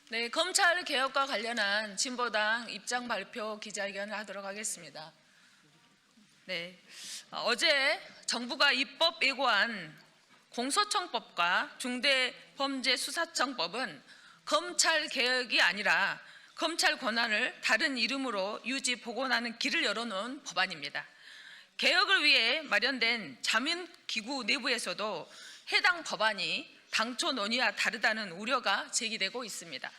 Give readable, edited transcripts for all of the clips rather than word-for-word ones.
네, 검찰 개혁과 관련한 진보당 입장 발표 기자회견을 하도록 하겠습니다. 네, 어제 정부가 입법 예고한 공소청법과 중대범죄수사청법은 검찰 개혁이 아니라 검찰 권한을 다른 이름으로 유지 복원하는 길을 열어놓은 법안입니다. 개혁을 위해 마련된 자문기구 내부에서도 해당 법안이 당초 논의와 다르다는 우려가 제기되고 있습니다.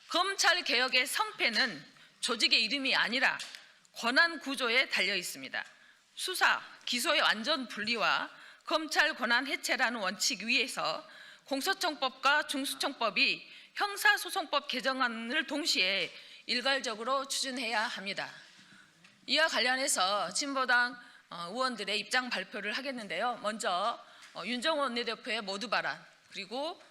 검찰 개혁의 성패는 조직의 이름이 아니라 권한 구조에 달려 있습니다. 수사, 기소의 완전 분리와 검찰 권한 해체라는 원칙 위에서 공소청법과 중수청법이 형사소송법 개정안을 동시에 일괄적으로 추진해야 합니다. 이와 관련해서 진보당 의원들의 입장 발표를 하겠는데요. 먼저 윤정호 원내대표의 모두 발언, 그리고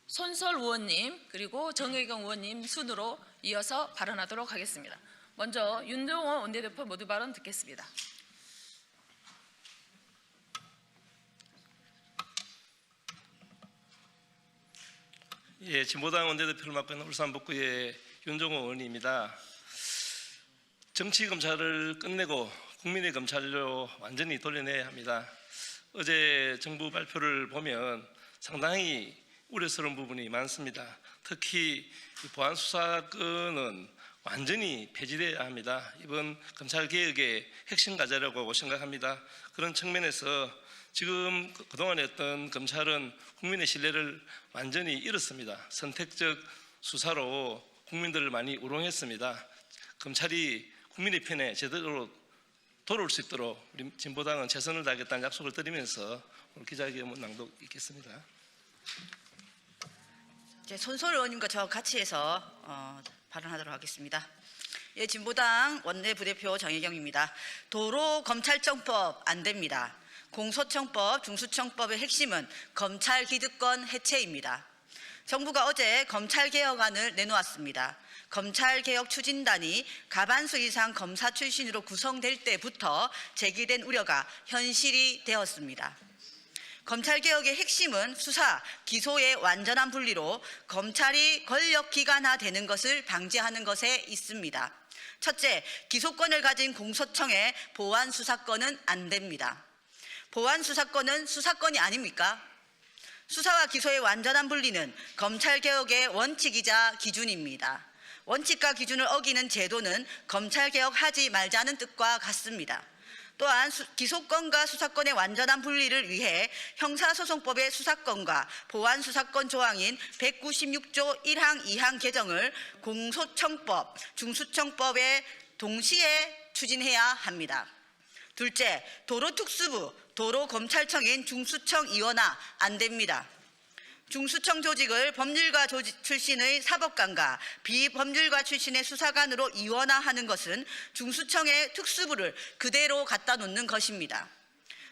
손설 의원님, 그리고 정의경 의원님 순으로 이어서 발언하도록 하겠습니다. 먼저 윤정호 원내대표 모두 발언 듣겠습니다. 예, 진보당 원내대표를 맡고 있는 울산 북구의 윤정호 의원입니다. 정치 검찰을 끝내고 국민의 검찰로 완전히 돌려내야 합니다. 어제 정부 발표를 보면 상당히 우려스러운 부분이 많습니다. 특히 보안 수사권은 완전히 폐지되어야 합니다. 이번 검찰 개혁의 핵심 과제라고 생각합니다. 그런 측면에서 지금 그동안에 했던 검찰은 국민의 신뢰를 완전히 잃었습니다. 선택적 수사로 국민들을 많이 우롱했습니다. 검찰이 국민의 편에 제대로 돌아올 수 있도록 우리 진보당은 최선을 다하겠다는 약속을 드리면서 오늘 기자회견 낭독 있겠습니다. 손설 의원님과 저 같이 해서 발언하도록 하겠습니다. 예, 진보당 원내부대표 정혜경입니다. 도로검찰청법 안 됩니다. 공소청법, 중수청법의 핵심은 검찰 기득권 해체입니다. 정부가 어제 검찰개혁안을 내놓았습니다. 검찰개혁 추진단이 과반수 이상 검사 출신으로 구성될 때부터 제기된 우려가 현실이 되었습니다. 검찰개혁의 핵심은 수사, 기소의 완전한 분리로 검찰이 권력기관화되는 것을 방지하는 것에 있습니다. 첫째, 기소권을 가진 공소청의 보안수사권은 안 됩니다. 보안수사권은 수사권이 아닙니까? 수사와 기소의 완전한 분리는 검찰개혁의 원칙이자 기준입니다. 원칙과 기준을 어기는 제도는 검찰개혁하지 말자는 뜻과 같습니다. 또한 기소권과 수사권의 완전한 분리를 위해 형사소송법의 수사권과 보안수사권 조항인 196조 1항 2항 개정을 공소청법, 중수청법에 동시에 추진해야 합니다. 둘째, 도로특수부, 도로검찰청인 중수청 이원화 안 됩니다. 중수청 조직을 법률가 출신의 사법관과 비법률가 출신의 수사관으로 이원화하는 것은 중수청의 특수부를 그대로 갖다 놓는 것입니다.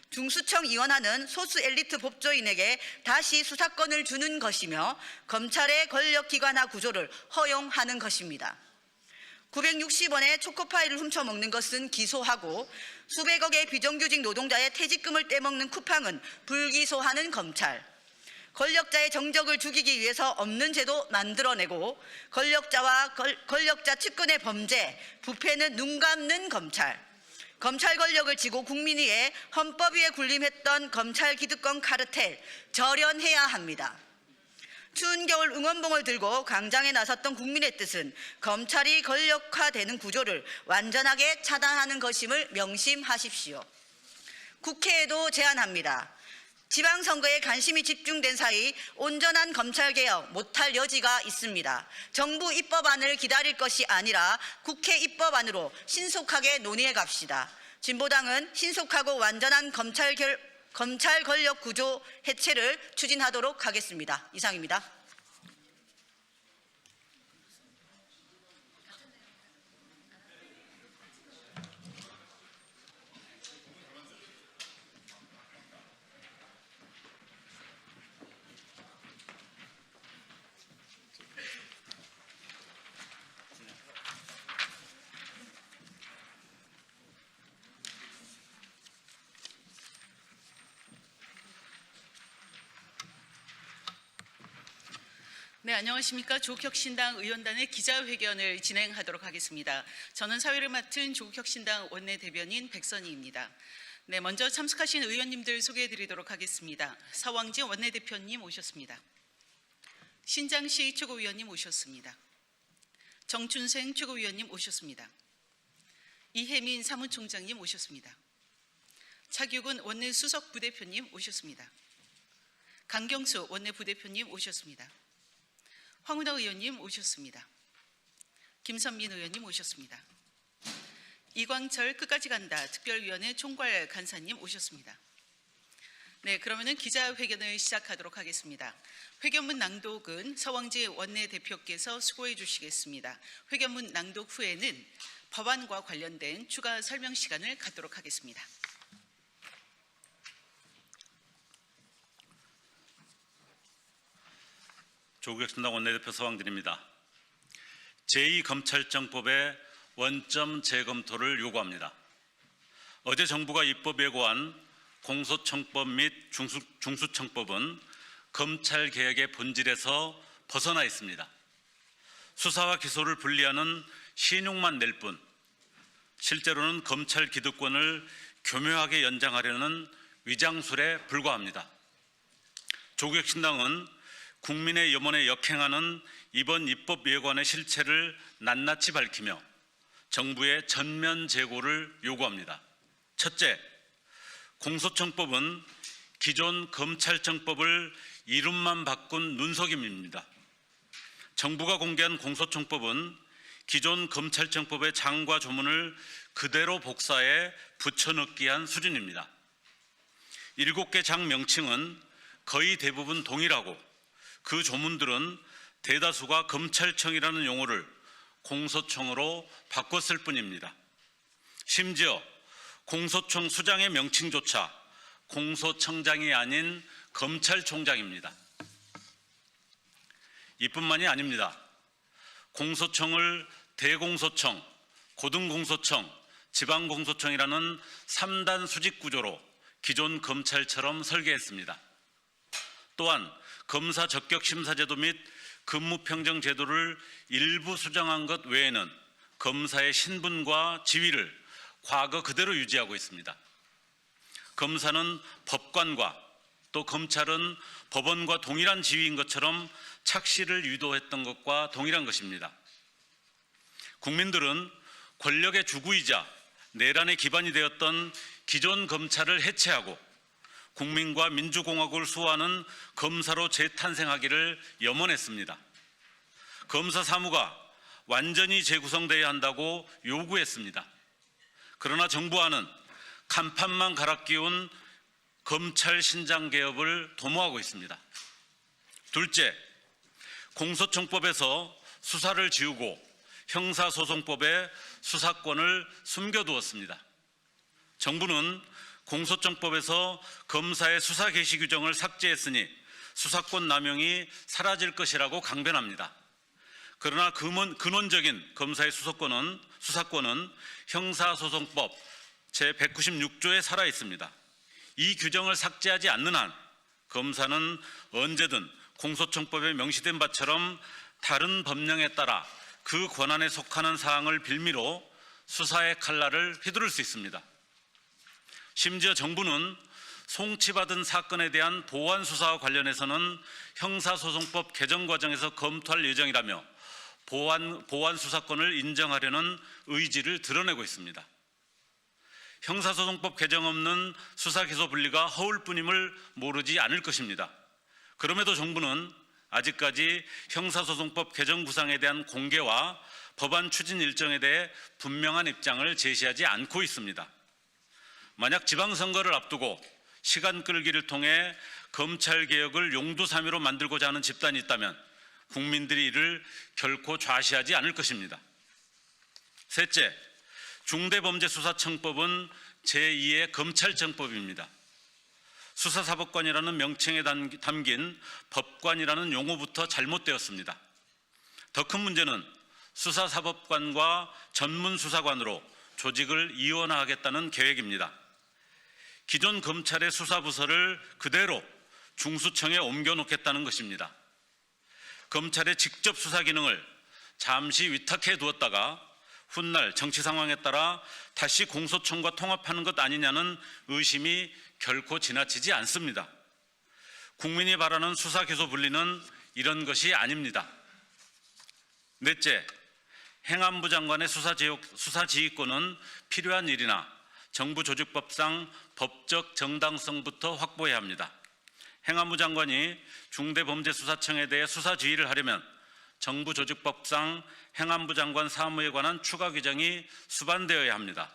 중수청 이원화는 소수 엘리트 법조인에게 다시 수사권을 주는 것이며 검찰의 권력기관화 구조를 허용하는 것입니다. 960원의 초코파이를 훔쳐먹는 것은 기소하고 수백억의 비정규직 노동자의 퇴직금을 떼먹는 쿠팡은 불기소하는 검찰, 권력자의 정적을 죽이기 위해서 없는 제도 만들어내고 권력자와 권력자 측근의 범죄, 부패는 눈 감는 검찰, 검찰 권력을 쥐고 국민 위에 헌법 위에 군림했던 검찰 기득권 카르텔 절연해야 합니다. 추운 겨울 응원봉을 들고 광장에 나섰던 국민의 뜻은 검찰이 권력화되는 구조를 완전하게 차단하는 것임을 명심하십시오. 국회에도 제안합니다. 지방선거에 관심이 집중된 사이 온전한 검찰개혁 못할 여지가 있습니다. 정부 입법안을 기다릴 것이 아니라 국회 입법안으로 신속하게 논의해 갑시다. 진보당은 신속하고 완전한 검찰 권력 구조 해체를 추진하도록 하겠습니다. 이상입니다. 네, 안녕하십니까. 조국혁신당 의원단의 기자회견을 진행하도록 하겠습니다. 저는 사회를 맡은 조국혁신당 원내대변인 백선희입니다. 네, 먼저 참석하신 의원님들 소개해드리도록 하겠습니다. 서왕진 원내대표님 오셨습니다. 신장시 최고위원님 오셨습니다. 정춘생 최고위원님 오셨습니다. 이혜민 사무총장님 오셨습니다. 차규근 원내수석 부대표님 오셨습니다. 강경수 원내부대표님 오셨습니다. 황운하 의원님 오셨습니다. 김선민 의원님 오셨습니다. 이광철 끝까지 간다 특별위원회 총괄 간사님 오셨습니다. 네, 그러면은 기자회견을 시작하도록 하겠습니다. 회견문 낭독은 서왕지 원내대표께서 수고해 주시겠습니다. 회견문 낭독 후에는 법안과 관련된 추가 설명 시간을 갖도록 하겠습니다. 조국혁신당 원내대표 서왕진입니다. 제2검찰청법의 원점 재검토를 요구합니다. 어제 정부가 입법 예고한 공소청법 및 중수청법은 검찰개혁의 본질에서 벗어나 있습니다. 수사와 기소를 분리하는 신용만 낼 뿐 실제로는 검찰 기득권을 교묘하게 연장하려는 위장술에 불과합니다. 조국혁신당은 국민의 염원에 역행하는 이번 입법 예고안의 실체를 낱낱이 밝히며 정부의 전면 재고를 요구합니다. 첫째, 공소청법은 기존 검찰청법을 이름만 바꾼 눈속임입니다. 정부가 공개한 공소청법은 기존 검찰청법의 장과 조문을 그대로 복사해 붙여넣기 한 수준입니다. 7개 장 명칭은 거의 대부분 동일하고 그 조문들은 대다수가 검찰청이라는 용어를 공소청으로 바꿨을 뿐입니다. 심지어 공소청 수장의 명칭조차 공소청장이 아닌 검찰총장입니다. 이뿐만이 아닙니다. 공소청을 대공소청, 고등공소청, 지방공소청이라는 3단 수직 구조로 기존 검찰처럼 설계했습니다. 또한 검사 적격 심사제도 및 근무평정 제도를 일부 수정한 것 외에는 검사의 신분과 지위를 과거 그대로 유지하고 있습니다. 검사는 법관과 또 검찰은 법원과 동일한 지위인 것처럼 착시를 유도했던 것과 동일한 것입니다. 국민들은 권력의 주구이자 내란의 기반이 되었던 기존 검찰을 해체하고 국민과 민주공화국을 수호하는 검사로 재탄생하기를 염원했습니다. 검사 사무가 완전히 재구성되어야 한다고 요구했습니다. 그러나 정부와는 간판만 갈아 끼운 검찰 신장 개혁을 도모하고 있습니다. 둘째, 공소청법에서 수사를 지우고 형사소송법에 수사권을 숨겨두었습니다. 정부는 공소청법에서 검사의 수사 개시 규정을 삭제했으니 수사권 남용이 사라질 것이라고 강변합니다. 그러나 근원적인 검사의 수사권은 형사소송법 제196조에 살아 있습니다. 이 규정을 삭제하지 않는 한 검사는 언제든 공소청법에 명시된 바처럼 다른 법령에 따라 그 권한에 속하는 사항을 빌미로 수사의 칼날을 휘두를 수 있습니다. 심지어 정부는 송치받은 사건에 대한 보완 수사와 관련해서는 형사소송법 개정 과정에서 검토할 예정이라며 보완 수사권을 인정하려는 의지를 드러내고 있습니다. 형사소송법 개정 없는 수사 기소 분리가 허울 뿐임을 모르지 않을 것입니다. 그럼에도 정부는 아직까지 형사소송법 개정 구상에 대한 공개와 법안 추진 일정에 대해 분명한 입장을 제시하지 않고 있습니다. 만약 지방선거를 앞두고 시간 끌기를 통해 검찰개혁을 용두사미로 만들고자 하는 집단이 있다면 국민들이 이를 결코 좌시하지 않을 것입니다. 셋째, 중대범죄수사청법은 제2의 검찰청법입니다. 수사사법관이라는 명칭에 담긴 법관이라는 용어부터 잘못되었습니다. 더 큰 문제는 수사사법관과 전문수사관으로 조직을 이원화하겠다는 계획입니다. 기존 검찰의 수사부서를 그대로 중수청에 옮겨놓겠다는 것입니다. 검찰의 직접 수사 기능을 잠시 위탁해 두었다가 훗날 정치 상황에 따라 다시 공소청과 통합하는 것 아니냐는 의심이 결코 지나치지 않습니다. 국민이 바라는 수사 기소 분리는 이런 것이 아닙니다. 넷째, 행안부 장관의 수사 지휘권은 필요한 일이나 정부 조직법상 법적 정당성부터 확보해야 합니다. 행안부 장관이 중대범죄수사청에 대해 수사 지휘를 하려면 정부 조직법상 행안부 장관 사무에 관한 추가 규정이 수반되어야 합니다.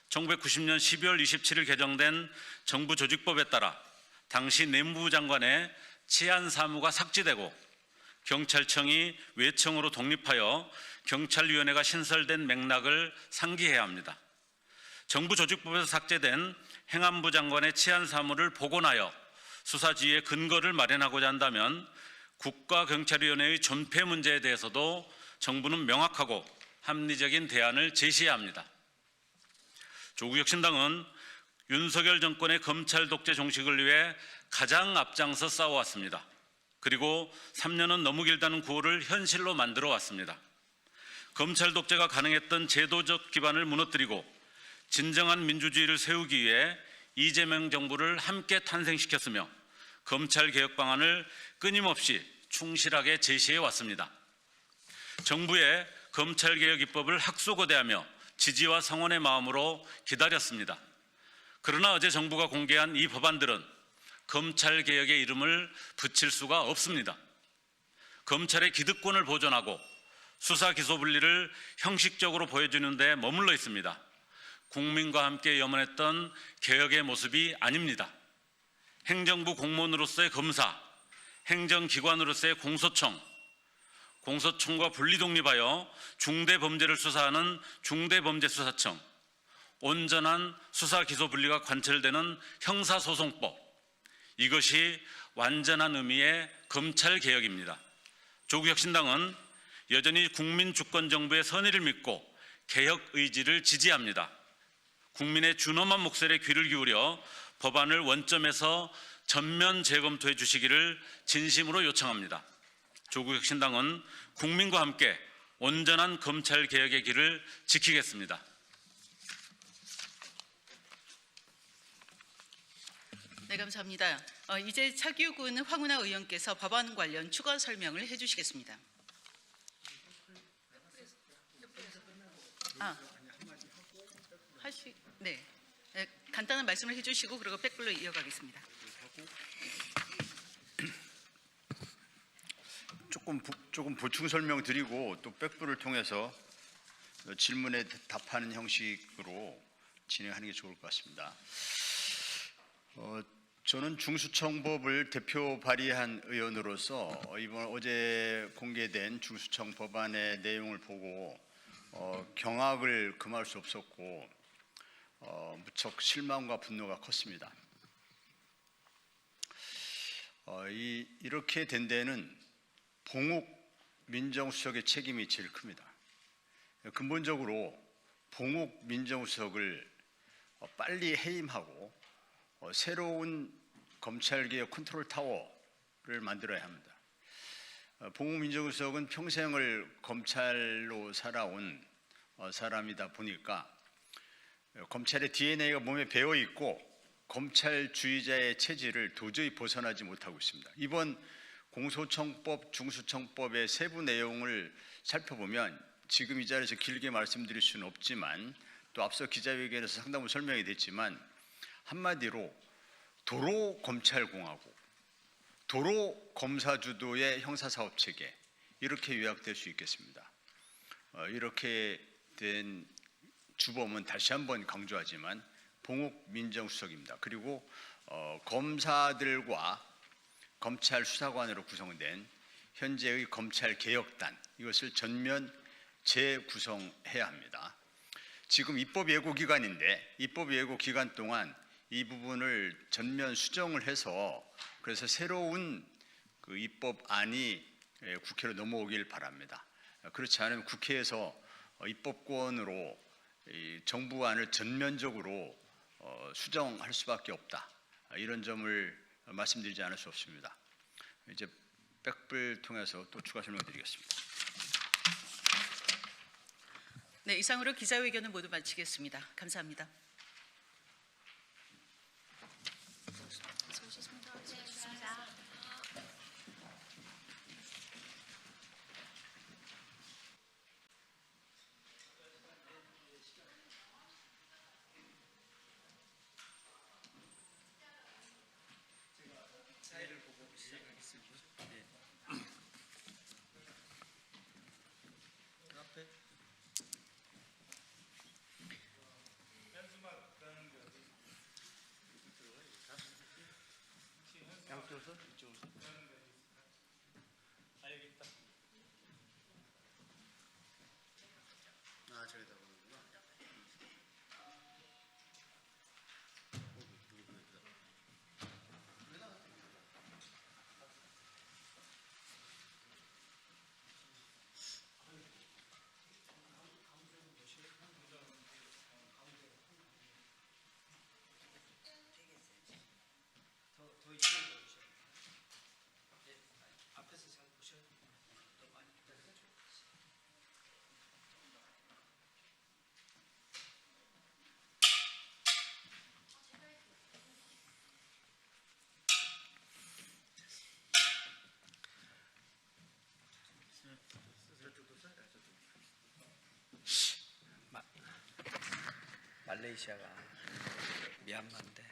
1990년 12월 27일 개정된 정부 조직법에 따라 당시 내무부 장관의 치안 사무가 삭제되고 경찰청이 외청으로 독립하여 경찰위원회가 신설된 맥락을 상기해야 합니다. 정부 조직법에서 삭제된 행안부 장관의 치안 사무를 복원하여 수사 지휘의 근거를 마련하고자 한다면 국가경찰위원회의 존폐 문제에 대해서도 정부는 명확하고 합리적인 대안을 제시해야 합니다. 조국혁신당은 윤석열 정권의 검찰 독재 종식을 위해 가장 앞장서 싸워왔습니다. 그리고 3년은 너무 길다는 구호를 현실로 만들어 왔습니다. 검찰 독재가 가능했던 제도적 기반을 무너뜨리고 진정한 민주주의를 세우기 위해 이재명 정부를 함께 탄생시켰으며 검찰 개혁 방안을 끊임없이 충실하게 제시해 왔습니다. 정부의 검찰 개혁 입법을 학수고대하며 지지와 성원의 마음으로 기다렸습니다. 그러나 어제 정부가 공개한 이 법안들은 검찰 개혁의 이름을 붙일 수가 없습니다. 검찰의 기득권을 보존하고 수사 기소 분리를 형식적으로 보여주는 데 머물러 있습니다. 국민과 함께 염원했던 개혁의 모습이 아닙니다. 행정부 공무원으로서의 검사, 행정기관으로서의 공소청, 공소청과 분리독립하여 중대범죄를 수사하는 중대범죄수사청, 온전한 수사 기소 분리가 관철되는 형사소송법, 이것이 완전한 의미의 검찰 개혁입니다. 조국혁신당은 여전히 국민주권정부의 선의를 믿고 개혁 의지를 지지합니다. 국민의 준엄한 목소리에 귀를 기울여 법안을 원점에서 전면 재검토해 주시기를 진심으로 요청합니다. 조국혁신당은 국민과 함께 온전한 검찰 개혁의 길을 지키겠습니다. 네, 감사합니다. 이제 차기욱은 황운하 의원께서 법안 관련 추가 설명을 해주시겠습니다. 네, 간단한 말씀을 해주시고 그리고 백불로 이어가겠습니다. 조금 보충 설명드리고 또 백불을 통해서 질문에 답하는 형식으로 진행하는 게 좋을 것 같습니다. 저는 중수청법을 대표 발의한 의원으로서 이번 어제 공개된 중수청 법안의 내용을 보고 경악을 금할 수 없었고 무척 실망과 분노가 컸습니다. 이렇게 된 데는 봉욱 민정수석의 책임이 제일 큽니다. 근본적으로 봉욱 민정수석을 빨리 해임하고 새로운 검찰개혁 컨트롤 타워를 만들어야 합니다. 봉욱 민정수석은 평생을 검찰로 살아온 사람이다 보니까 검찰의 DNA가 몸에 배어 있고 검찰주의자의 체질을 도저히 벗어나지 못하고 있습니다. 이번 공소청법, 중수청법의 세부 내용을 살펴보면 지금 이 자리에서 길게 말씀드릴 수는 없지만 또 앞서 기자회견에서 상당히 설명이 됐지만 한마디로 도로 검찰공화국, 도로 검사주도의 형사사업체계 이렇게 요약될 수 있겠습니다. 이렇게 된 주범은 다시 한번 강조하지만 봉욱 민정수석입니다. 그리고 검사들과 검찰 수사관으로 구성된 현재의 검찰개혁단 이것을 전면 재구성해야 합니다. 지금 입법예고기간인데 입법예고기간 동안 이 부분을 전면 수정을 해서 그래서 새로운 그 입법안이 국회로 넘어오길 바랍니다. 그렇지 않으면 국회에서 입법권으로 정부안을 전면적으로 수정할 수밖에 없다. 이런 점을 말씀드리지 않을 수 없습니다. 이제 백불 통해서 또 추가 설명드리겠습니다. 네, 이상으로 기자회견을 모두 마치겠습니다. 감사합니다. 말레이시아가 미얀마인데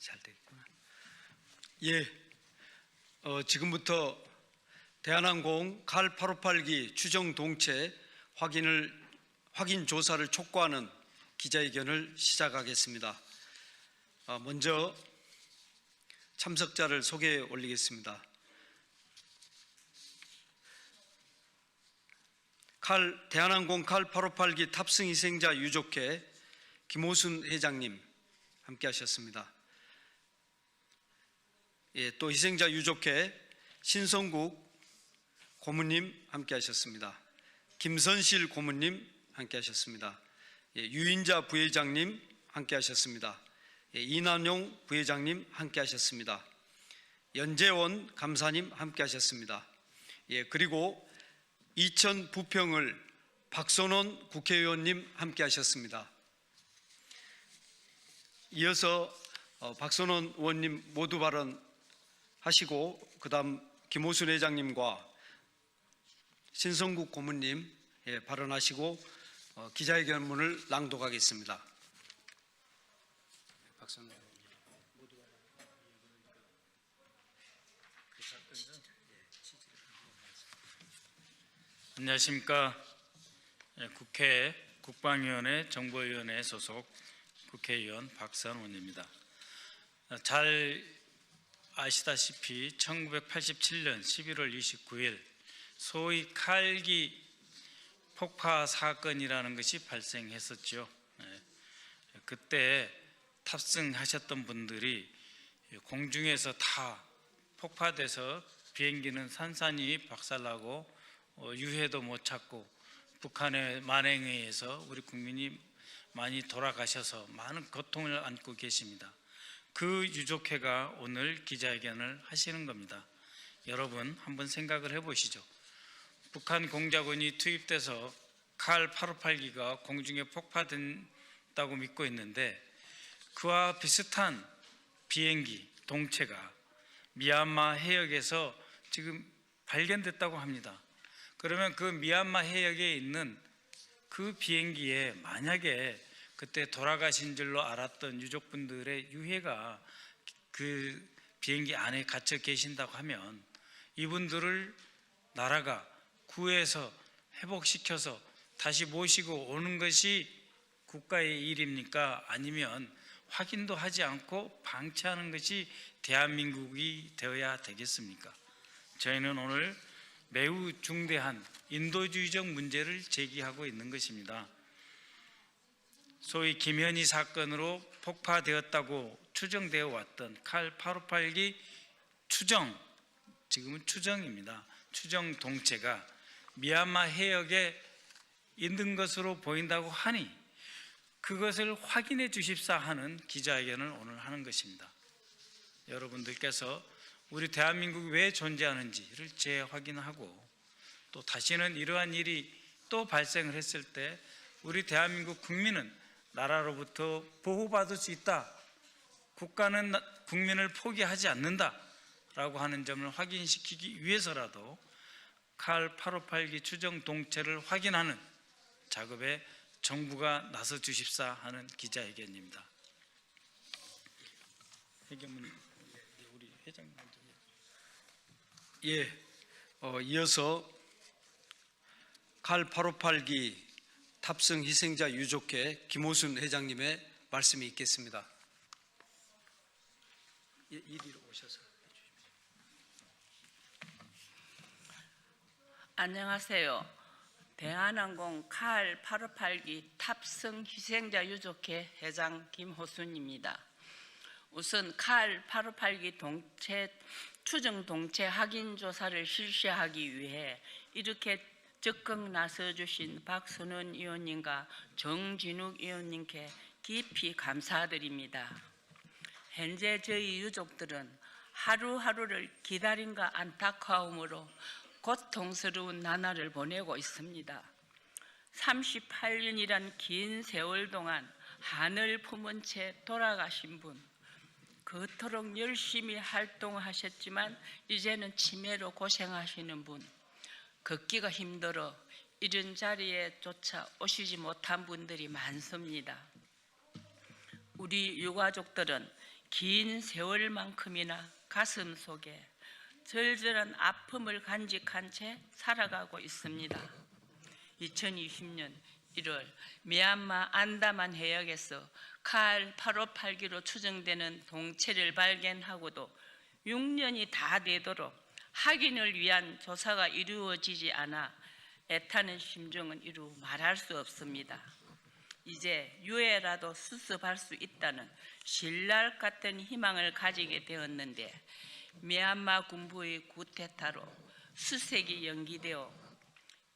잘 됐구나. 지금부터 대한항공 칼 858기 추정 동체 확인 조사를 촉구하는 기자회견을 시작하겠습니다. 먼저 참석자를 소개해 올리겠습니다. 대한항공 칼 858기 탑승 희생자 유족회 김호순 회장님 함께 하셨습니다. 또 희생자 유족회 신성국 고문님 함께 하셨습니다. 김선실 고문님 함께 하셨습니다. 유인자 부회장님 함께 하셨습니다. 이난용 부회장님 함께 하셨습니다. 연재원 감사님 함께 하셨습니다. 그리고 이천 부평을 박선원 국회의원님 함께 하셨습니다. 이어서 박선원 의원님 모두 발언하시고 그다음 김호순 회장님과 신성국 고문님 발언하시고 기자회견문을 낭독하겠습니다. 박선원 의원님. 안녕하십니까. 국회 국방위원회 정보위원회 소속 국회의원 박선원입니다. 잘 아시다시피 1987년 11월 29일 소위 칼기 폭파 사건이라는 것이 발생했었죠. 그때 탑승하셨던 분들이 공중에서 다 폭파돼서 비행기는 산산이 박살나고 유해도 못 찾고 북한의 만행에 의해서 우리 국민이 많이 돌아가셔서 많은 고통을 안고 계십니다. 그 유족회가 오늘 기자회견을 하시는 겁니다. 여러분 한번 생각을 해보시죠. 북한 공작원이 투입돼서 칼 858기가 공중에 폭파된다고 믿고 있는데 그와 비슷한 비행기 동체가 미얀마 해역에서 지금 발견됐다고 합니다. 그러면 그 미얀마 해역에 있는 그 비행기에 만약에 그때 돌아가신 줄로 알았던 유족분들의 유해가 그 비행기 안에 갇혀 계신다고 하면 이분들을 나라가 구해서 회복시켜서 다시 모시고 오는 것이 국가의 일입니까? 아니면 확인도 하지 않고 방치하는 것이 대한민국이 되어야 되겠습니까? 저희는 오늘 매우 중대한 인도주의적 문제를 제기하고 있는 것입니다. 소위 김현희 사건으로 폭파되었다고 추정되어 왔던 칼 858기 추정, 지금은 추정입니다. 추정 동체가 미얀마 해역에 있는 것으로 보인다고 하니 그것을 확인해 주십사 하는 기자회견을 오늘 하는 것입니다. 여러분들께서 우리 대한민국이 왜 존재하는지를 재확인하고 또 다시는 이러한 일이 또 발생을 했을 때 우리 대한민국 국민은 나라로부터 보호받을 수 있다. 국가는 국민을 포기하지 않는다라고 하는 점을 확인시키기 위해서라도 칼 858기 추정 동체를 확인하는 작업에 정부가 나서 주십사 하는 기자회견입니다. 회견문 우리 회장님. 예, 이어서 칼 858기 탑승 희생자 유족회 김호순 회장님의 말씀이 있겠습니다. 예, 이리로 오셔서. 안녕하세요. 대한항공 칼 858기 탑승 희생자 유족회 회장 김호순입니다. 우선 칼 858기 동체 추정 동체 확인 조사를 실시하기 위해 이렇게 적극 나서주신 박선원 의원님과 정진욱 의원님께 깊이 감사드립니다. 현재 저희 유족들은 하루하루를 기다림과 안타까움으로 고통스러운 나날을 보내고 있습니다. 38년이란 긴 세월 동안 한을 품은 채 돌아가신 분, 그토록 열심히 활동하셨지만 이제는 치매로 고생하시는 분, 걷기가 힘들어 이런 자리에조차 오시지 못한 분들이 많습니다. 우리 유가족들은 긴 세월만큼이나 가슴 속에 절절한 아픔을 간직한 채 살아가고 있습니다. 2020년 1월 미얀마 안다만 해역에서 칼 858기로 추정되는 동체를 발견하고도 6년이 다 되도록 확인을 위한 조사가 이루어지지 않아 애타는 심정은 이루 말할 수 없습니다. 이제 유해라도 수습할 수 있다는 신랄 같은 희망을 가지게 되었는데 미얀마 군부의 쿠데타로 수색이 연기되어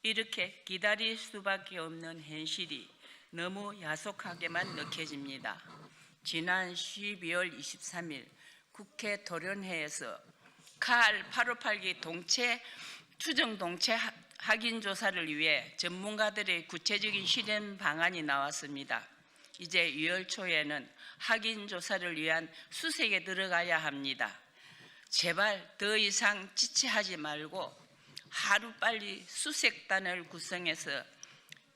이렇게 기다릴 수밖에 없는 현실이 너무 야속하게만 느껴집니다. 지난 12월 23일 국회 토론회에서 칼 858기 동체 추정 동체 확인 조사를 위해 전문가들의 구체적인 실현 방안이 나왔습니다. 이제 6월 초에는 확인 조사를 위한 수색에 들어가야 합니다. 제발 더 이상 지체하지 말고 하루빨리 수색단을 구성해서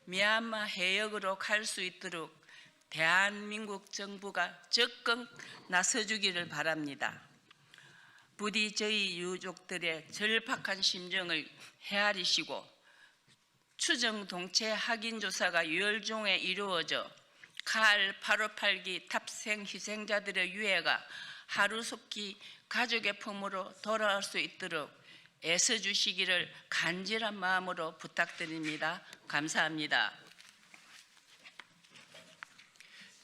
미얀마 해역으로 갈 수 있도록 대한민국 정부가 적극 나서주기를 바랍니다. 부디 저희 유족들의 절박한 심정을 헤아리시고 추정 동체 확인 조사가 6월 중에 이루어져 칼 858기 탑승 희생자들의 유해가 하루속히 가족의 품으로 돌아올 수 있도록 애써주시기를 간절한 마음으로 부탁드립니다. 감사합니다.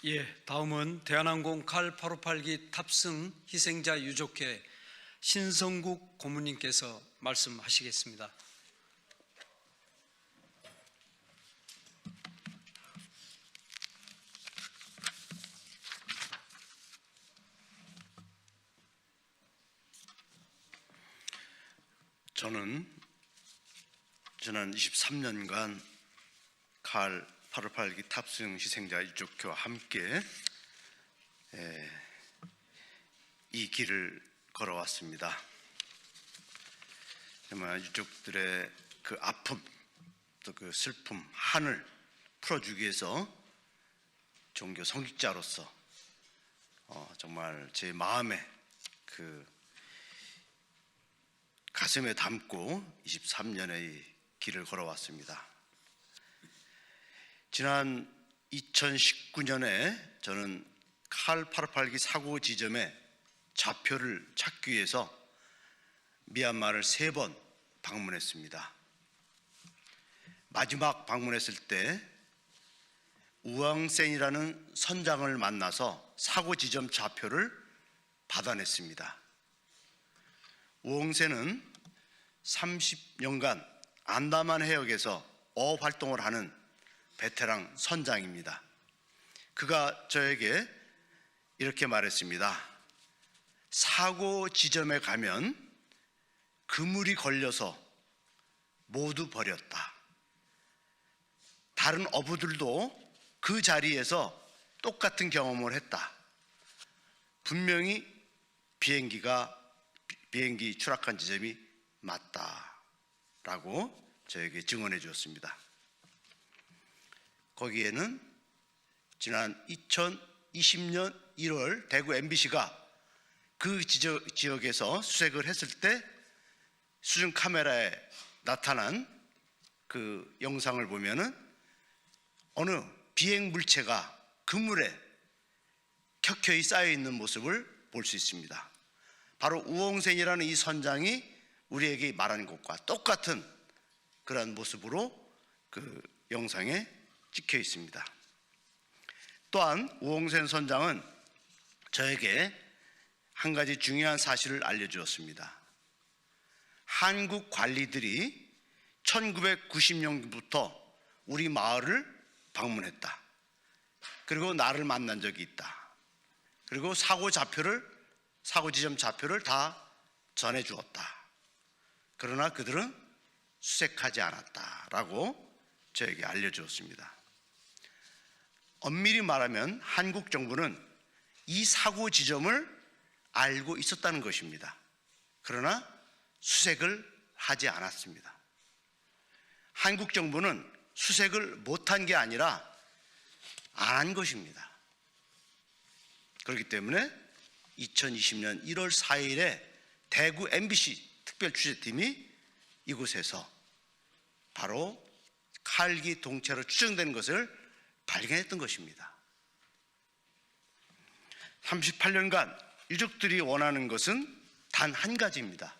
예, 다음은 대한항공 칼 858기 탑승 희생자 유족회 신성국 고문님께서 말씀하시겠습니다. 저는 지난 23년간 칼 858기 탑승 희생자 유족회와 함께 이 길을 걸어왔습니다. 정말 유족들의 그 아픔, 또 그 슬픔, 한을 풀어주기 위해서 종교 성직자로서 정말 제 마음에 그 가슴에 담고 23년의 길을 걸어왔습니다. 지난 2019년에 저는 칼 858기 사고 지점에 좌표를 찾기 위해서 미얀마를 3번 방문했습니다. 마지막 방문했을 때 우앙센이라는 선장을 만나서 사고 지점 좌표를 받아냈습니다. 우앙센은 30년간 안다만 해역에서 어업 활동을 하는 베테랑 선장입니다. 그가 저에게 이렇게 말했습니다. 사고 지점에 가면 그물이 걸려서 모두 버렸다. 다른 어부들도 그 자리에서 똑같은 경험을 했다. 분명히 비행기 추락한 지점이 맞다라고 저에게 증언해 주었습니다. 거기에는 지난 2020년 1월 대구 MBC가 그 지역에서 수색을 했을 때 수중 카메라에 나타난 그 영상을 보면은 어느 비행 물체가 그물에 켜켜이 쌓여 있는 모습을 볼 수 있습니다. 바로 우홍생이라는 이 선장이 우리에게 말하는 것과 똑같은 그런 모습으로 그 영상에 찍혀 있습니다. 또한 우홍생 선장은 저에게 한 가지 중요한 사실을 알려주었습니다. 한국 관리들이 1990년부터 우리 마을을 방문했다. 그리고 나를 만난 적이 있다. 그리고 사고 지점 좌표를 다 전해주었다. 그러나 그들은 수색하지 않았다라고 저에게 알려주었습니다. 엄밀히 말하면 한국 정부는 이 사고 지점을 알고 있었다는 것입니다. 그러나 수색을 하지 않았습니다. 한국 정부는 수색을 못한 게 아니라 안 한 것입니다. 그렇기 때문에 2020년 1월 4일에 대구 MBC 특별취재팀이 이곳에서 바로 칼기 동체로 추정되는 것을 발견했던 것입니다. 38년간 유족들이 원하는 것은 단 한 가지입니다.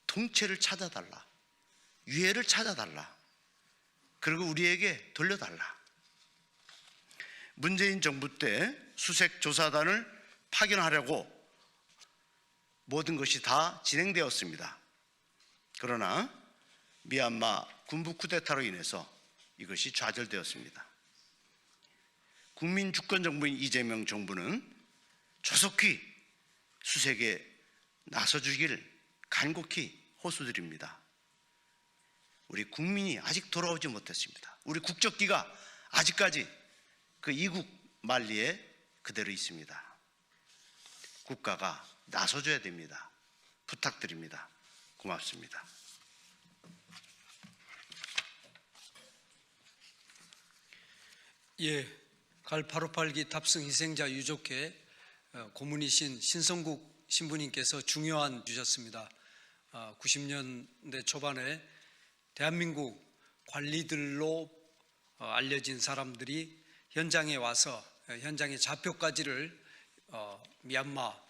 동체를 찾아달라. 유해를 찾아달라. 그리고 우리에게 돌려달라. 문재인 정부 때 수색조사단을 파견하려고 모든 것이 다 진행되었습니다. 그러나 미얀마 군부 쿠데타로 인해서 이것이 좌절되었습니다. 국민주권정부인 이재명 정부는 조속히 수색에 나서주길 간곡히 호소드립니다. 우리 국민이 아직 돌아오지 못했습니다. 우리 국적기가 아직까지 그 이국 만리에 그대로 있습니다. 국가가 나서줘야 됩니다. 부탁드립니다. 고맙습니다. 예, 갈 858기 탑승 희생자 유족회 고문이신 신성국 신부님께서 중요한 주셨습니다. 90년대 초반에 대한민국 관리들로 알려진 사람들이 현장에 와서 현장의 좌표까지를 미얀마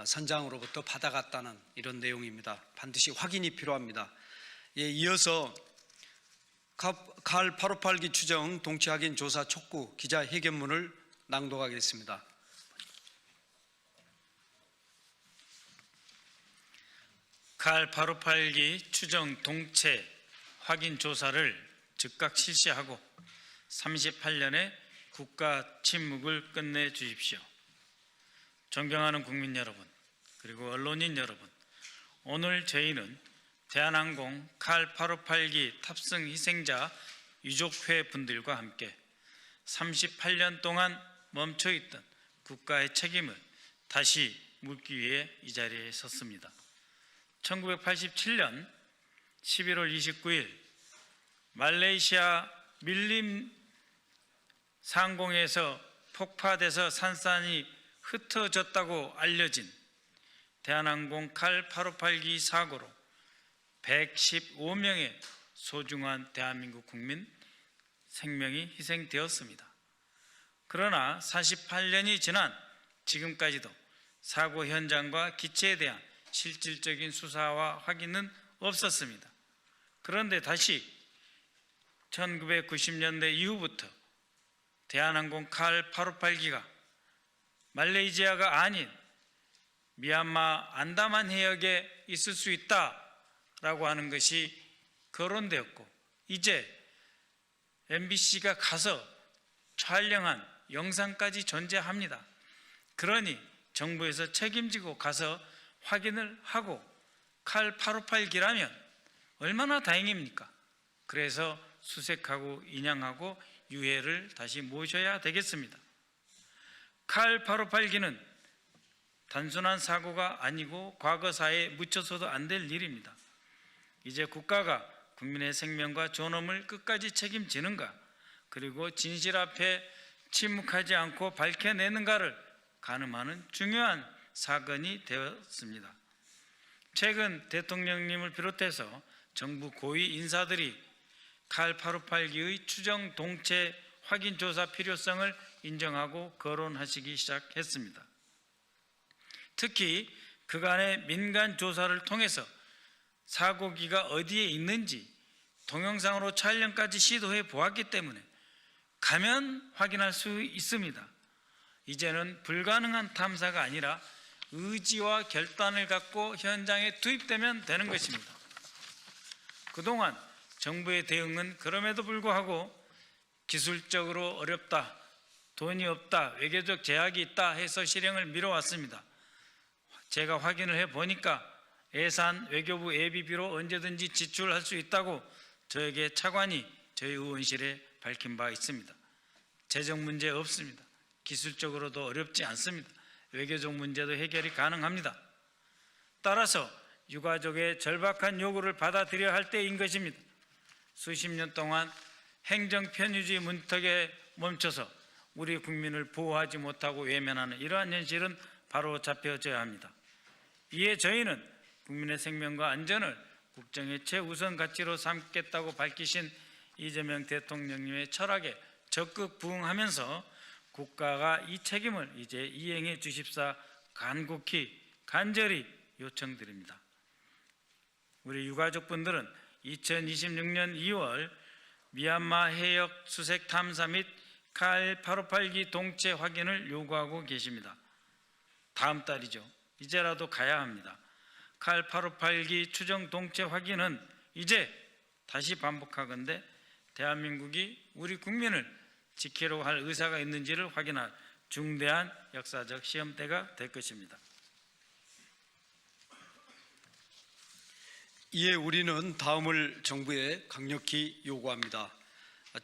선장으로부터 받아갔다는 이런 내용입니다. 반드시 확인이 필요합니다. 예, 이어서 칼 858기 추정 동치 확인 조사 촉구 기자회견문을 낭독하겠습니다. 칼 858기 추정 동체 확인 조사를 즉각 실시하고 38년의 국가 침묵을 끝내 주십시오. 존경하는 국민 여러분, 그리고 언론인 여러분, 오늘 저희는 대한항공 칼 858기 탑승 희생자 유족회 분들과 함께 38년 동안 멈춰있던 국가의 책임을 다시 묻기 위해 이 자리에 섰습니다. 1987년 11월 29일 말레이시아 밀림 상공에서 폭파돼서 산산이 흩어졌다고 알려진 대한항공 칼 858기 사고로 115명의 소중한 대한민국 국민 생명이 희생되었습니다. 그러나 48년이 지난 지금까지도 사고 현장과 기체에 대한 실질적인 수사와 확인은 없었습니다. 그런데 다시 1990년대 이후부터 대한항공 칼 858기가 말레이시아가 아닌 미얀마 안다만 해역에 있을 수 있다라고 하는 것이 거론되었고, 이제 MBC가 가서 촬영한 영상까지 존재합니다. 그러니 정부에서 책임지고 가서 확인을 하고 칼 858기라면 얼마나 다행입니까? 그래서 수색하고 인양하고 유해를 다시 모셔야 되겠습니다. 칼 858기는 단순한 사고가 아니고 과거사에 묻혀서도 안 될 일입니다. 이제 국가가 국민의 생명과 존엄을 끝까지 책임지는가, 그리고 진실 앞에 침묵하지 않고 밝혀내는가를 가늠하는 중요한 사건이 되었습니다. 최근 대통령님을 비롯해서 정부 고위 인사들이 칼 858기의 추정 동체 확인 조사 필요성을 인정하고 거론하시기 시작했습니다. 특히 그간의 민간 조사를 통해서 사고기가 어디에 있는지 동영상으로 촬영까지 시도해 보았기 때문에 가면 확인할 수 있습니다. 이제는 불가능한 탐사가 아니라 의지와 결단을 갖고 현장에 투입되면 되는 것입니다. 그동안 정부의 대응은 그럼에도 불구하고 기술적으로 어렵다, 돈이 없다, 외교적 제약이 있다 해서 실행을 미뤄왔습니다. 제가 확인을 해보니까 예산 외교부 예비비로 언제든지 지출할 수 있다고 저에게 차관이 저희 의원실에 밝힌 바 있습니다. 재정 문제 없습니다. 기술적으로도 어렵지 않습니다. 외교적 문제도 해결이 가능합니다. 따라서 유가족의 절박한 요구를 받아들여야 할 때인 것입니다. 수십 년 동안 행정 편의주의 문턱에 멈춰서 우리 국민을 보호하지 못하고 외면하는 이러한 현실은 바로 잡혀져야 합니다. 이에 저희는 국민의 생명과 안전을 국정의 최우선 가치로 삼겠다고 밝히신 이재명 대통령님의 철학에 적극 부응하면서 국가가 이 책임을 이제 이행해 주십사 간곡히 간절히 요청드립니다. 우리 유가족분들은 2026년 2월 미얀마 해역 수색 탐사 및 칼 858기 동체 확인을 요구하고 계십니다. 다음 달이죠. 이제라도 가야 합니다. 칼 858기 추정 동체 확인은 이제 다시 반복하건대 대한민국이 우리 국민을 지키려고 할 의사가 있는지를 확인할 중대한 역사적 시험대가 될 것입니다. 이에 우리는 다음을 정부에 강력히 요구합니다.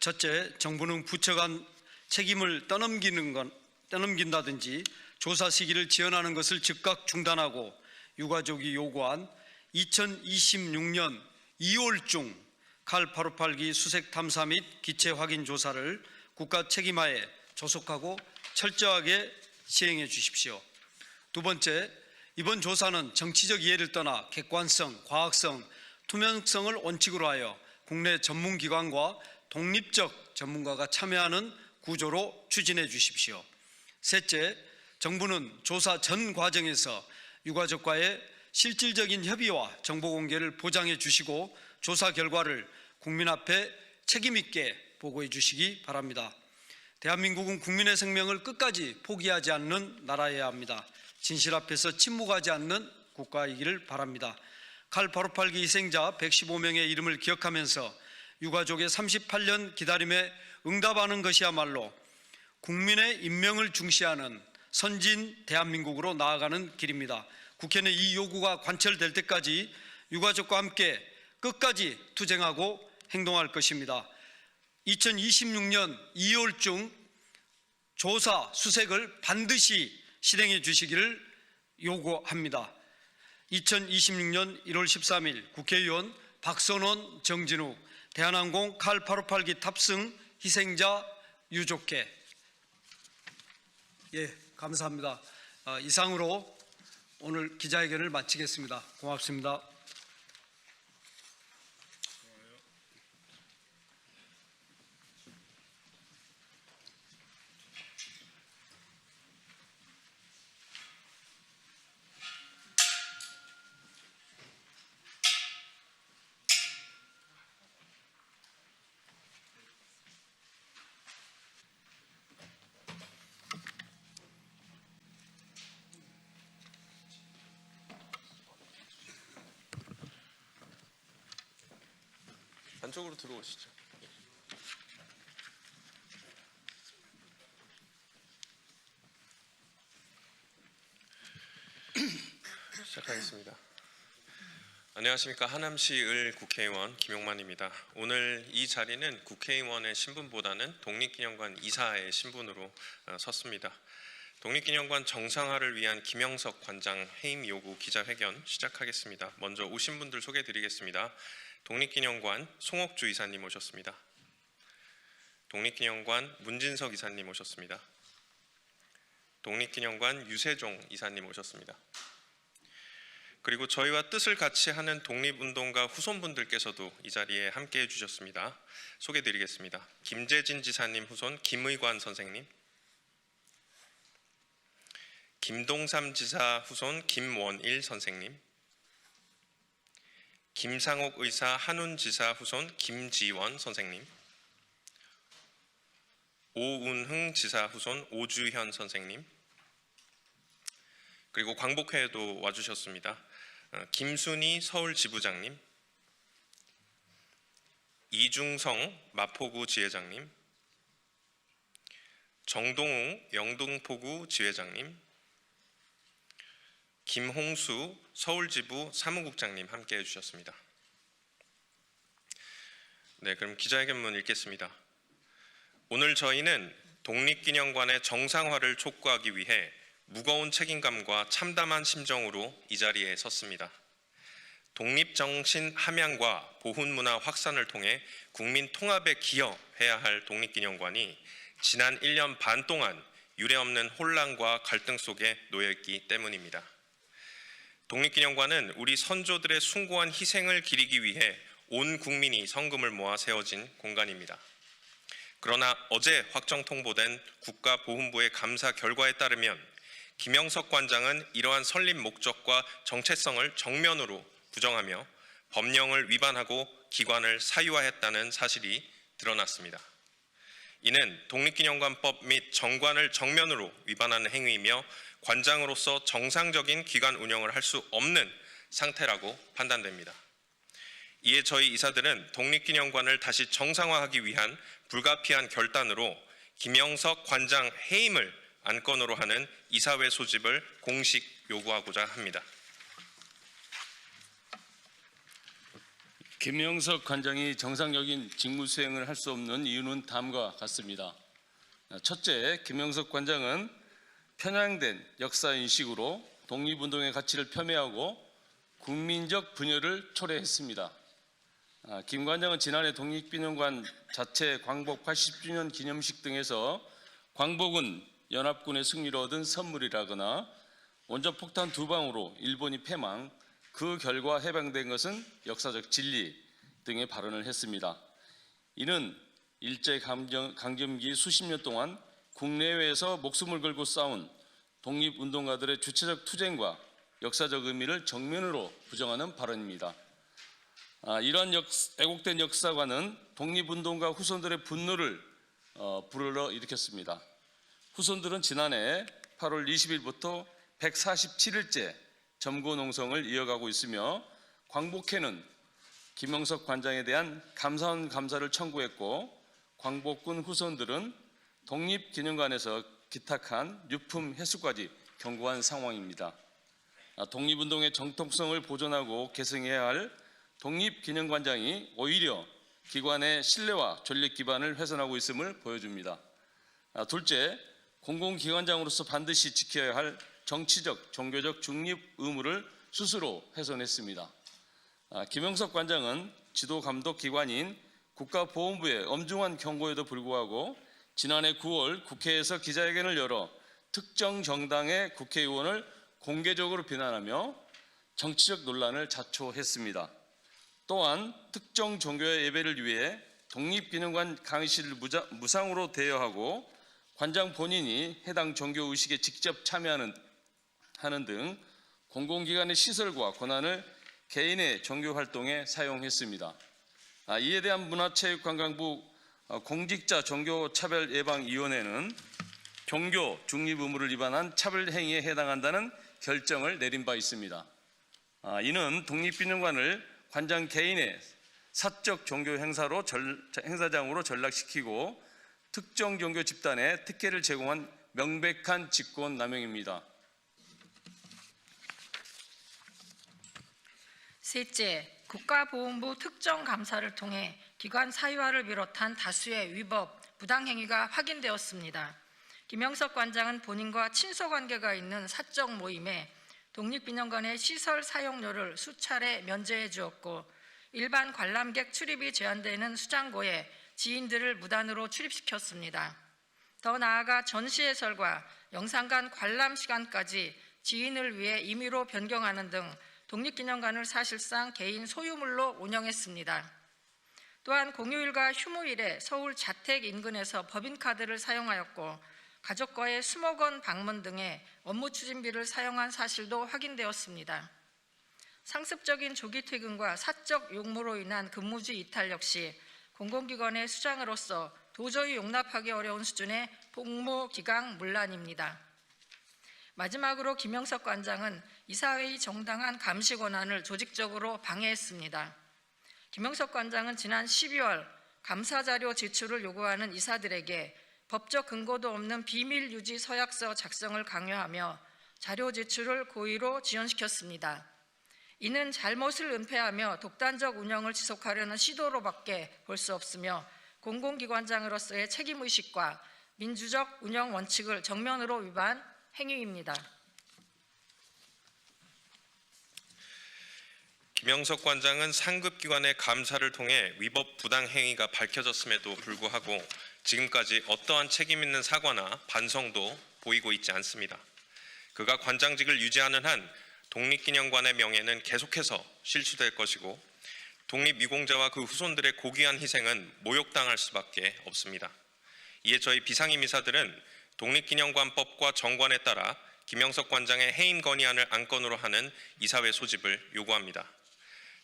첫째, 정부는 부처 간 책임을 떠넘긴다든지 조사 시기를 지연하는 것을 즉각 중단하고 유가족이 요구한 2026년 2월 중 칼 858기 수색 탐사 및 기체 확인 조사를 국가 책임하에 조속하고 철저하게 시행해 주십시오. 두 번째, 이번 조사는 정치적 이해를 떠나 객관성, 과학성, 투명성을 원칙으로 하여 국내 전문기관과 독립적 전문가가 참여하는 구조로 추진해 주십시오. 셋째, 정부는 조사 전 과정에서 유가족과의 실질적인 협의와 정보 공개를 보장해 주시고 조사 결과를 국민 앞에 책임 있게 보고해 주시기 바랍니다. 대한민국은 국민의 생명을 끝까지 포기하지 않는 나라여야 합니다. 진실 앞에서 침묵하지 않는 국가이기를 바랍니다. 칼 858기 희생자 115명의 이름을 기억하면서 유가족의 38년 기다림에 응답하는 것이야말로 국민의 인명을 중시하는 선진 대한민국으로 나아가는 길입니다. 국회는 이 요구가 관철될 때까지 유가족과 함께 끝까지 투쟁하고 행동할 것입니다. 2026년 2월 중 조사 수색을 반드시 실행해 주시기를 요구합니다. 2026년 1월 13일 국회의원 박선원, 정진욱, 대한항공 칼 858기 탑승 희생자 유족회. 감사합니다. 이상으로 오늘 기자회견을 마치겠습니다. 고맙습니다. 안쪽으로 들어오시죠. 시작하겠습니다. 안녕하십니까. 하남시 을 국회의원 김용만입니다. 오늘 이 자리는 국회의원의 신분보다는 독립기념관 이사의 신분으로 섰습니다. 독립기념관 정상화를 위한 김영석 관장 해임 요구 기자회견 시작하겠습니다. 먼저 오신 분들 소개해드리겠습니다. 독립기념관 송옥주 이사님 오셨습니다. 독립기념관 문진석 이사님 오셨습니다. 독립기념관 유세종 이사님 오셨습니다. 그리고 저희와 뜻을 같이 하는 독립운동가 후손분들께서도 이 자리에 함께해 주셨습니다. 소개드리겠습니다. 김재진 지사님 후손 김의관 선생님, 김동삼 지사 후손 김원일 선생님, 김상옥 의사 한운 지사 후손 김지원 선생님, 오운흥 지사 후손 오주현 선생님, 그리고 광복회에도 와주셨습니다. 김순희 서울지부장님, 이중성 마포구 지회장님, 정동우 영등포구 지회장님, 김홍수 서울지부 사무국장님 함께해 주셨습니다. 네, 그럼 기자회견문 읽겠습니다. 오늘 저희는 독립기념관의 정상화를 촉구하기 위해 무거운 책임감과 참담한 심정으로 이 자리에 섰습니다. 독립정신 함양과 보훈문화 확산을 통해 국민 통합에 기여해야 할 독립기념관이 지난 1년 반 동안 유례없는 혼란과 갈등 속에 놓여있기 때문입니다. 독립기념관은 우리 선조들의 숭고한 희생을 기리기 위해 온 국민이 성금을 모아 세워진 공간입니다. 그러나 어제 확정 통보된 국가보훈부의 감사 결과에 따르면 김영석 관장은 이러한 설립 목적과 정체성을 정면으로 부정하며 법령을 위반하고 기관을 사유화했다는 사실이 드러났습니다. 이는 독립기념관법 및 정관을 정면으로 위반하는 행위이며 관장으로서 정상적인 기관 운영을 할 수 없는 상태라고 판단됩니다. 이에 저희 이사들은 독립기념관을 다시 정상화하기 위한 불가피한 결단으로 김영석 관장 해임을 안건으로 하는 이사회 소집을 공식 요구하고자 합니다. 김영석 관장이 정상적인 직무 수행을 할 수 없는 이유는 다음과 같습니다. 첫째, 김영석 관장은 편향된 역사 인식으로 독립운동의 가치를 폄훼하고 국민적 분열을 초래했습니다. 김 관장은 지난해 독립기념관 자체 광복 80주년 기념식 등에서 광복은 연합군의 승리로 얻은 선물이라거나 원자폭탄 2방으로 일본이 패망, 그 결과 해방된 것은 역사적 진리 등의 발언을 했습니다. 이는 일제강점기 수십 년 동안 국내외에서 목숨을 걸고 싸운 독립운동가들의 주체적 투쟁과 역사적 의미를 정면으로 부정하는 발언입니다. 이러한 왜곡된 역사관은 독립운동가 후손들의 분노를 불러일으켰습니다. 후손들은 지난해 8월 20일부터 147일째 점거농성을 이어가고 있으며 광복회는 김영석 관장에 대한 감사원 감사를 청구했고 광복군 후손들은 독립기념관에서 기탁한 유품 회수까지 경고한 상황입니다. 독립운동의 정통성을 보존하고 계승해야 할 독립기념관장이 오히려 기관의 신뢰와 존립 기반을 훼손하고 있음을 보여줍니다. 둘째, 공공기관장으로서 반드시 지켜야 할 정치적, 종교적 중립 의무를 스스로 훼손했습니다. 김영석 관장은 지도 감독 기관인 국가보훈부의 엄중한 경고에도 불구하고 지난해 9월 국회에서 기자회견을 열어 특정 정당의 국회의원을 공개적으로 비난하며 정치적 논란을 자초했습니다. 또한 특정 종교의 예배를 위해 독립기념관 강의실을 무상으로 대여하고 관장 본인이 해당 종교 의식에 직접 참여하는 등 공공기관의 시설과 권한을 개인의 종교 활동에 사용했습니다. 이에 대한 문화체육관광부 공직자 종교차별예방위원회는 종교 중립 의무를 위반한 차별 행위에 해당한다는 결정을 내린 바 있습니다. 이는 독립기념관을 관장 개인의 사적 종교 행사장으로 전락시키고 특정 종교 집단에 특혜를 제공한 명백한 직권남용입니다. 셋째, 국가보훈부 특정감사를 통해 기관 사유화를 비롯한 다수의 위법, 부당행위가 확인되었습니다. 김영석 관장은 본인과 친소관계가 있는 사적 모임에 독립기념관의 시설 사용료를 수차례 면제해 주었고 일반 관람객 출입이 제한되는 수장고에 지인들을 무단으로 출입시켰습니다. 더 나아가 전시해설과 영상관 관람 시간까지 지인을 위해 임의로 변경하는 등 독립기념관을 사실상 개인 소유물로 운영했습니다. 또한 공휴일과 휴무일에 서울 자택 인근에서 법인카드를 사용하였고 가족과의 수목원 방문 등의 업무 추진비를 사용한 사실도 확인되었습니다. 상습적인 조기 퇴근과 사적 용무로 인한 근무지 이탈 역시 공공기관의 수장으로서 도저히 용납하기 어려운 수준의 복무기강 문란입니다. 마지막으로 김영석 관장은 이사회의 정당한 감시 권한을 조직적으로 방해했습니다. 김영석 관장은 지난 12월 감사자료 제출을 요구하는 이사들에게 법적 근거도 없는 비밀 유지 서약서 작성을 강요하며 자료 제출을 고의로 지연시켰습니다. 이는 잘못을 은폐하며 독단적 운영을 지속하려는 시도로밖에 볼 수 없으며 공공기관장으로서의 책임의식과 민주적 운영 원칙을 정면으로 위반 행위입니다. 김영석 관장은 상급기관의 감사를 통해 위법 부당 행위가 밝혀졌음에도 불구하고 지금까지 어떠한 책임 있는 사과나 반성도 보이고 있지 않습니다. 그가 관장직을 유지하는 한 독립기념관의 명예는 계속해서 실추될 것이고 독립유공자와 그 후손들의 고귀한 희생은 모욕당할 수밖에 없습니다. 이에 저희 비상임 이사들은 독립기념관법과 정관에 따라 김영석 관장의 해임 건의안을 안건으로 하는 이사회 소집을 요구합니다.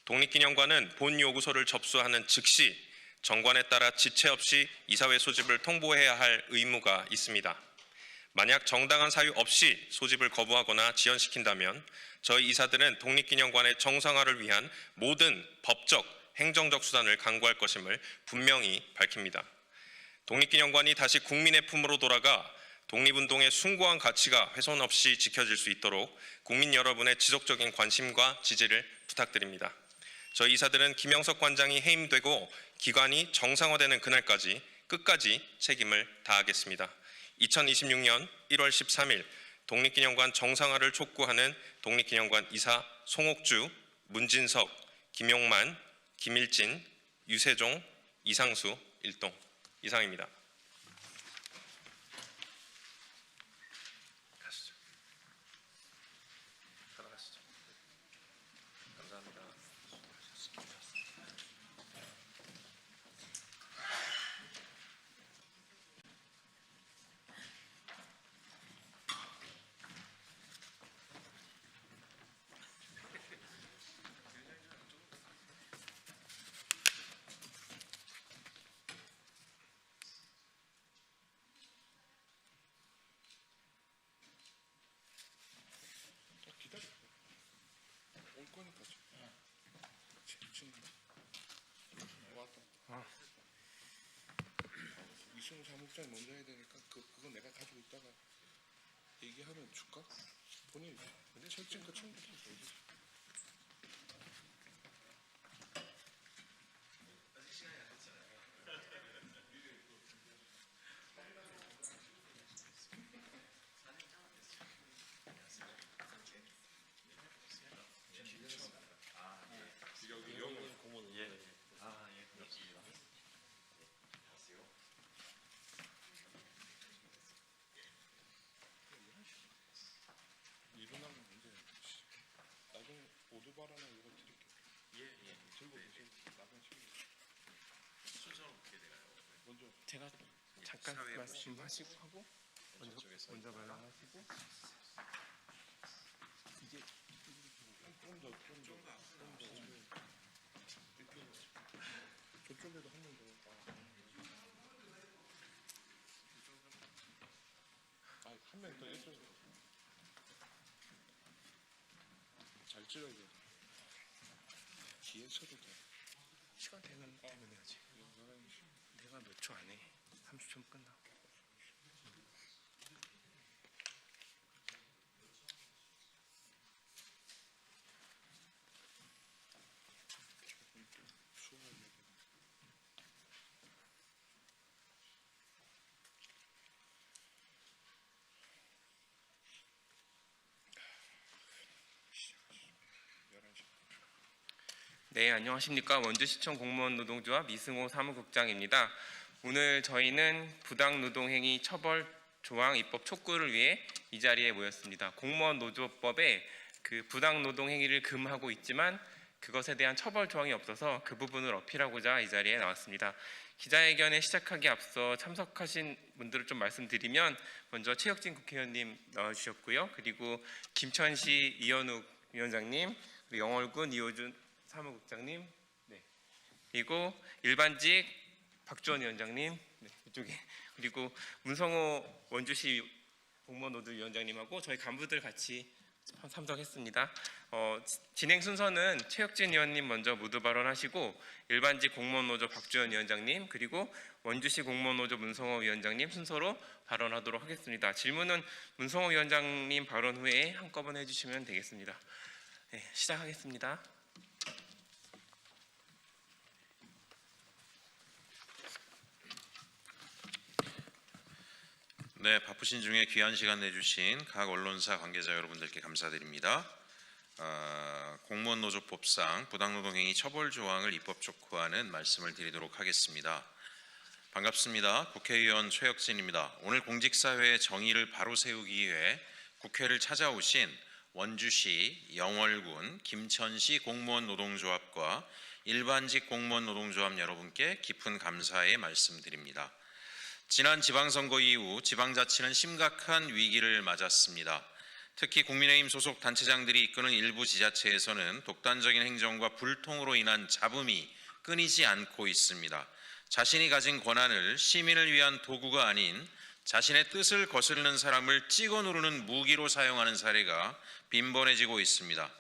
독립기념관은 본 요구서를 접수하는 즉시 정관에 따라 지체 없이 이사회 소집을 통보해야 할 의무가 있습니다. 만약 정당한 사유 없이 소집을 거부하거나 지연시킨다면 저희 이사들은 독립기념관의 정상화를 위한 모든 법적, 행정적 수단을 강구할 것임을 분명히 밝힙니다. 독립기념관이 다시 국민의 품으로 돌아가 독립운동의 숭고한 가치가 훼손 없이 지켜질 수 있도록 국민 여러분의 지속적인 관심과 지지를 부탁드립니다. 저희 이사들은 김영석 관장이 해임되고 기관이 정상화되는 그날까지 끝까지 책임을 다하겠습니다. 2026년 1월 13일 독립기념관 정상화를 촉구하는 독립기념관 이사 송옥주, 문진석, 김용만, 김일진, 유세종, 이상수, 일동 이상입니다. 이승우 사무국장이 먼저 해야 되니까 그거 내가 가지고 있다가 얘기하면 줄까? 본인 설정 거 처음부터 보여주세요. 일어나면 이제 나중에 오토바라나 이거 드릴게요. 들고 계세요. 나중에 순서는 어떻게 돼요? 먼저 제가 잠깐 말씀하시고 하고 먼저 말씀하시고 이제 좀 저쪽에도 한 명 더. 한 명 더 있어요. 잘 찍어야 돼. 뒤에 서도 돼. 시간 되면 해야지. 내가 몇 초 안에 30초 끝나. 네, 안녕하십니까. 원주시청 공무원 노동조합 이승호 사무국장입니다. 오늘 저희는 부당노동행위 처벌 조항 입법 촉구를 위해 이 자리에 모였습니다. 공무원 노조법에 그 부당노동행위를 금하고 있지만 그것에 대한 처벌 조항이 없어서 그 부분을 어필하고자 이 자리에 나왔습니다. 기자회견에 시작하기 앞서 참석하신 분들을 좀 말씀드리면 먼저 최혁진 국회의원님 나와주셨고요. 그리고 김천시 이현욱 위원장님, 그리고 영월군 이호준 사무국장님, 네. 그리고 일반직 박주원 위원장님, 네, 이쪽에, 그리고 문성호 원주시 공무원 노조 위원장님하고 저희 간부들 같이 참석했습니다. 진행 순서는 최혁진 의원님 먼저 모두 발언하시고 일반직 공무원노조 박주현 위원장님 그리고 원주시 공무원노조 문성호 위원장님 순서로 발언하도록 하겠습니다. 질문은 문성호 위원장님 발언 후에 한꺼번에 해주시면 되겠습니다. 네, 시작하겠습니다. 네, 바쁘신 중에 귀한 시간 내주신 각 언론사 관계자 여러분들께 감사드립니다. 공무원노조법상 부당노동행위 처벌 조항을 입법 촉구하는 말씀을 드리도록 하겠습니다. 반갑습니다. 국회의원 최혁진입니다. 오늘 공직사회의 정의를 바로 세우기 위해 국회를 찾아오신 원주시, 영월군, 김천시 공무원노동조합과 일반직 공무원노동조합 여러분께 깊은 감사의 말씀드립니다. 지난 지방선거 이후 지방자치는 심각한 위기를 맞았습니다. 특히 국민의힘 소속 단체장들이 이끄는 일부 지자체에서는 독단적인 행정과 불통으로 인한 잡음이 끊이지 않고 있습니다. 자신이 가진 권한을 시민을 위한 도구가 아닌 자신의 뜻을 거스르는 사람을 찍어 누르는 무기로 사용하는 사례가 빈번해지고 있습니다.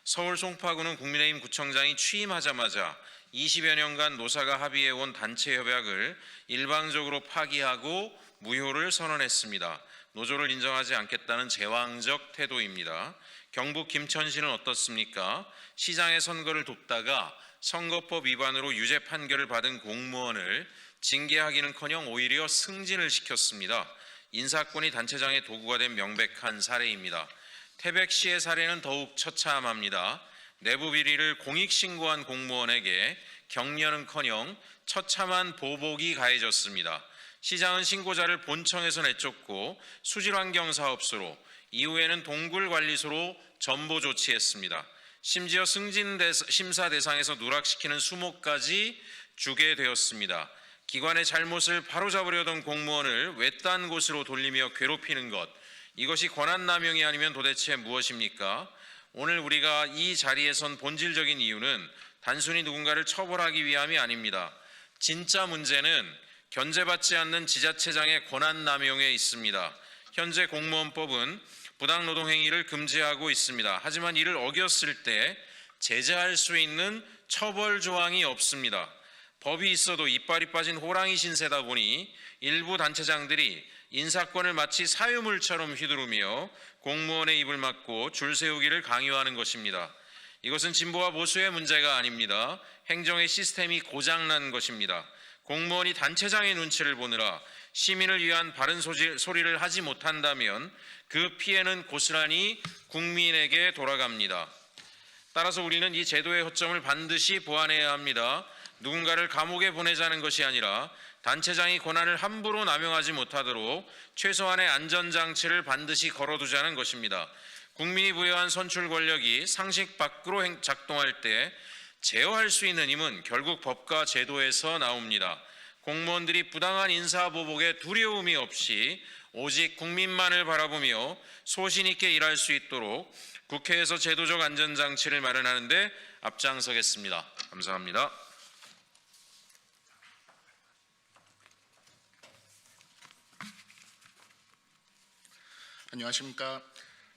서울 송파구는 국민의힘 구청장이 취임하자마자 20여 년간 노사가 합의해온 단체 협약을 일방적으로 파기하고 무효를 선언했습니다. 노조를 인정하지 않겠다는 제왕적 태도입니다. 경북 김천시는 어떻습니까? 시장의 선거를 돕다가 선거법 위반으로 유죄 판결을 받은 공무원을 징계하기는커녕 오히려 승진을 시켰습니다. 인사권이 단체장의 도구가 된 명백한 사례입니다. 태백시의 사례는 더욱 처참합니다. 내부 비리를 공익신고한 공무원에게 격려는커녕 처참한 보복이 가해졌습니다. 시장은 신고자를 본청에서 내쫓고 수질환경사업소로 이후에는 동굴관리소로 전보 조치했습니다. 심지어 승진 심사 대상에서 누락시키는 수모까지 주게 되었습니다. 기관의 잘못을 바로잡으려던 공무원을 외딴 곳으로 돌리며 괴롭히는 것, 이것이 권한남용이 아니면 도대체 무엇입니까? 오늘 우리가 이 자리에 선 본질적인 이유는 단순히 누군가를 처벌하기 위함이 아닙니다. 진짜 문제는 견제받지 않는 지자체장의 권한남용에 있습니다. 현재 공무원법은 부당노동행위를 금지하고 있습니다. 하지만 이를 어겼을 때 제재할 수 있는 처벌 조항이 없습니다. 법이 있어도 이빨이 빠진 호랑이 신세다 보니 일부 단체장들이 인사권을 마치 사유물처럼 휘두르며 공무원의 입을 막고 줄 세우기를 강요하는 것입니다. 이것은 진보와 보수의 문제가 아닙니다. 행정의 시스템이 고장난 것입니다. 공무원이 단체장의 눈치를 보느라 시민을 위한 바른 소리를 하지 못한다면 그 피해는 고스란히 국민에게 돌아갑니다. 따라서 우리는 이 제도의 허점을 반드시 보완해야 합니다. 누군가를 감옥에 보내자는 것이 아니라 단체장이 권한을 함부로 남용하지 못하도록 최소한의 안전장치를 반드시 걸어두자는 것입니다. 국민이 부여한 선출 권력이 상식 밖으로 작동할 때 제어할 수 있는 힘은 결국 법과 제도에서 나옵니다. 공무원들이 부당한 인사보복에 두려움이 없이 오직 국민만을 바라보며 소신 있게 일할 수 있도록 국회에서 제도적 안전장치를 마련하는 데 앞장서겠습니다. 감사합니다. 안녕하십니까.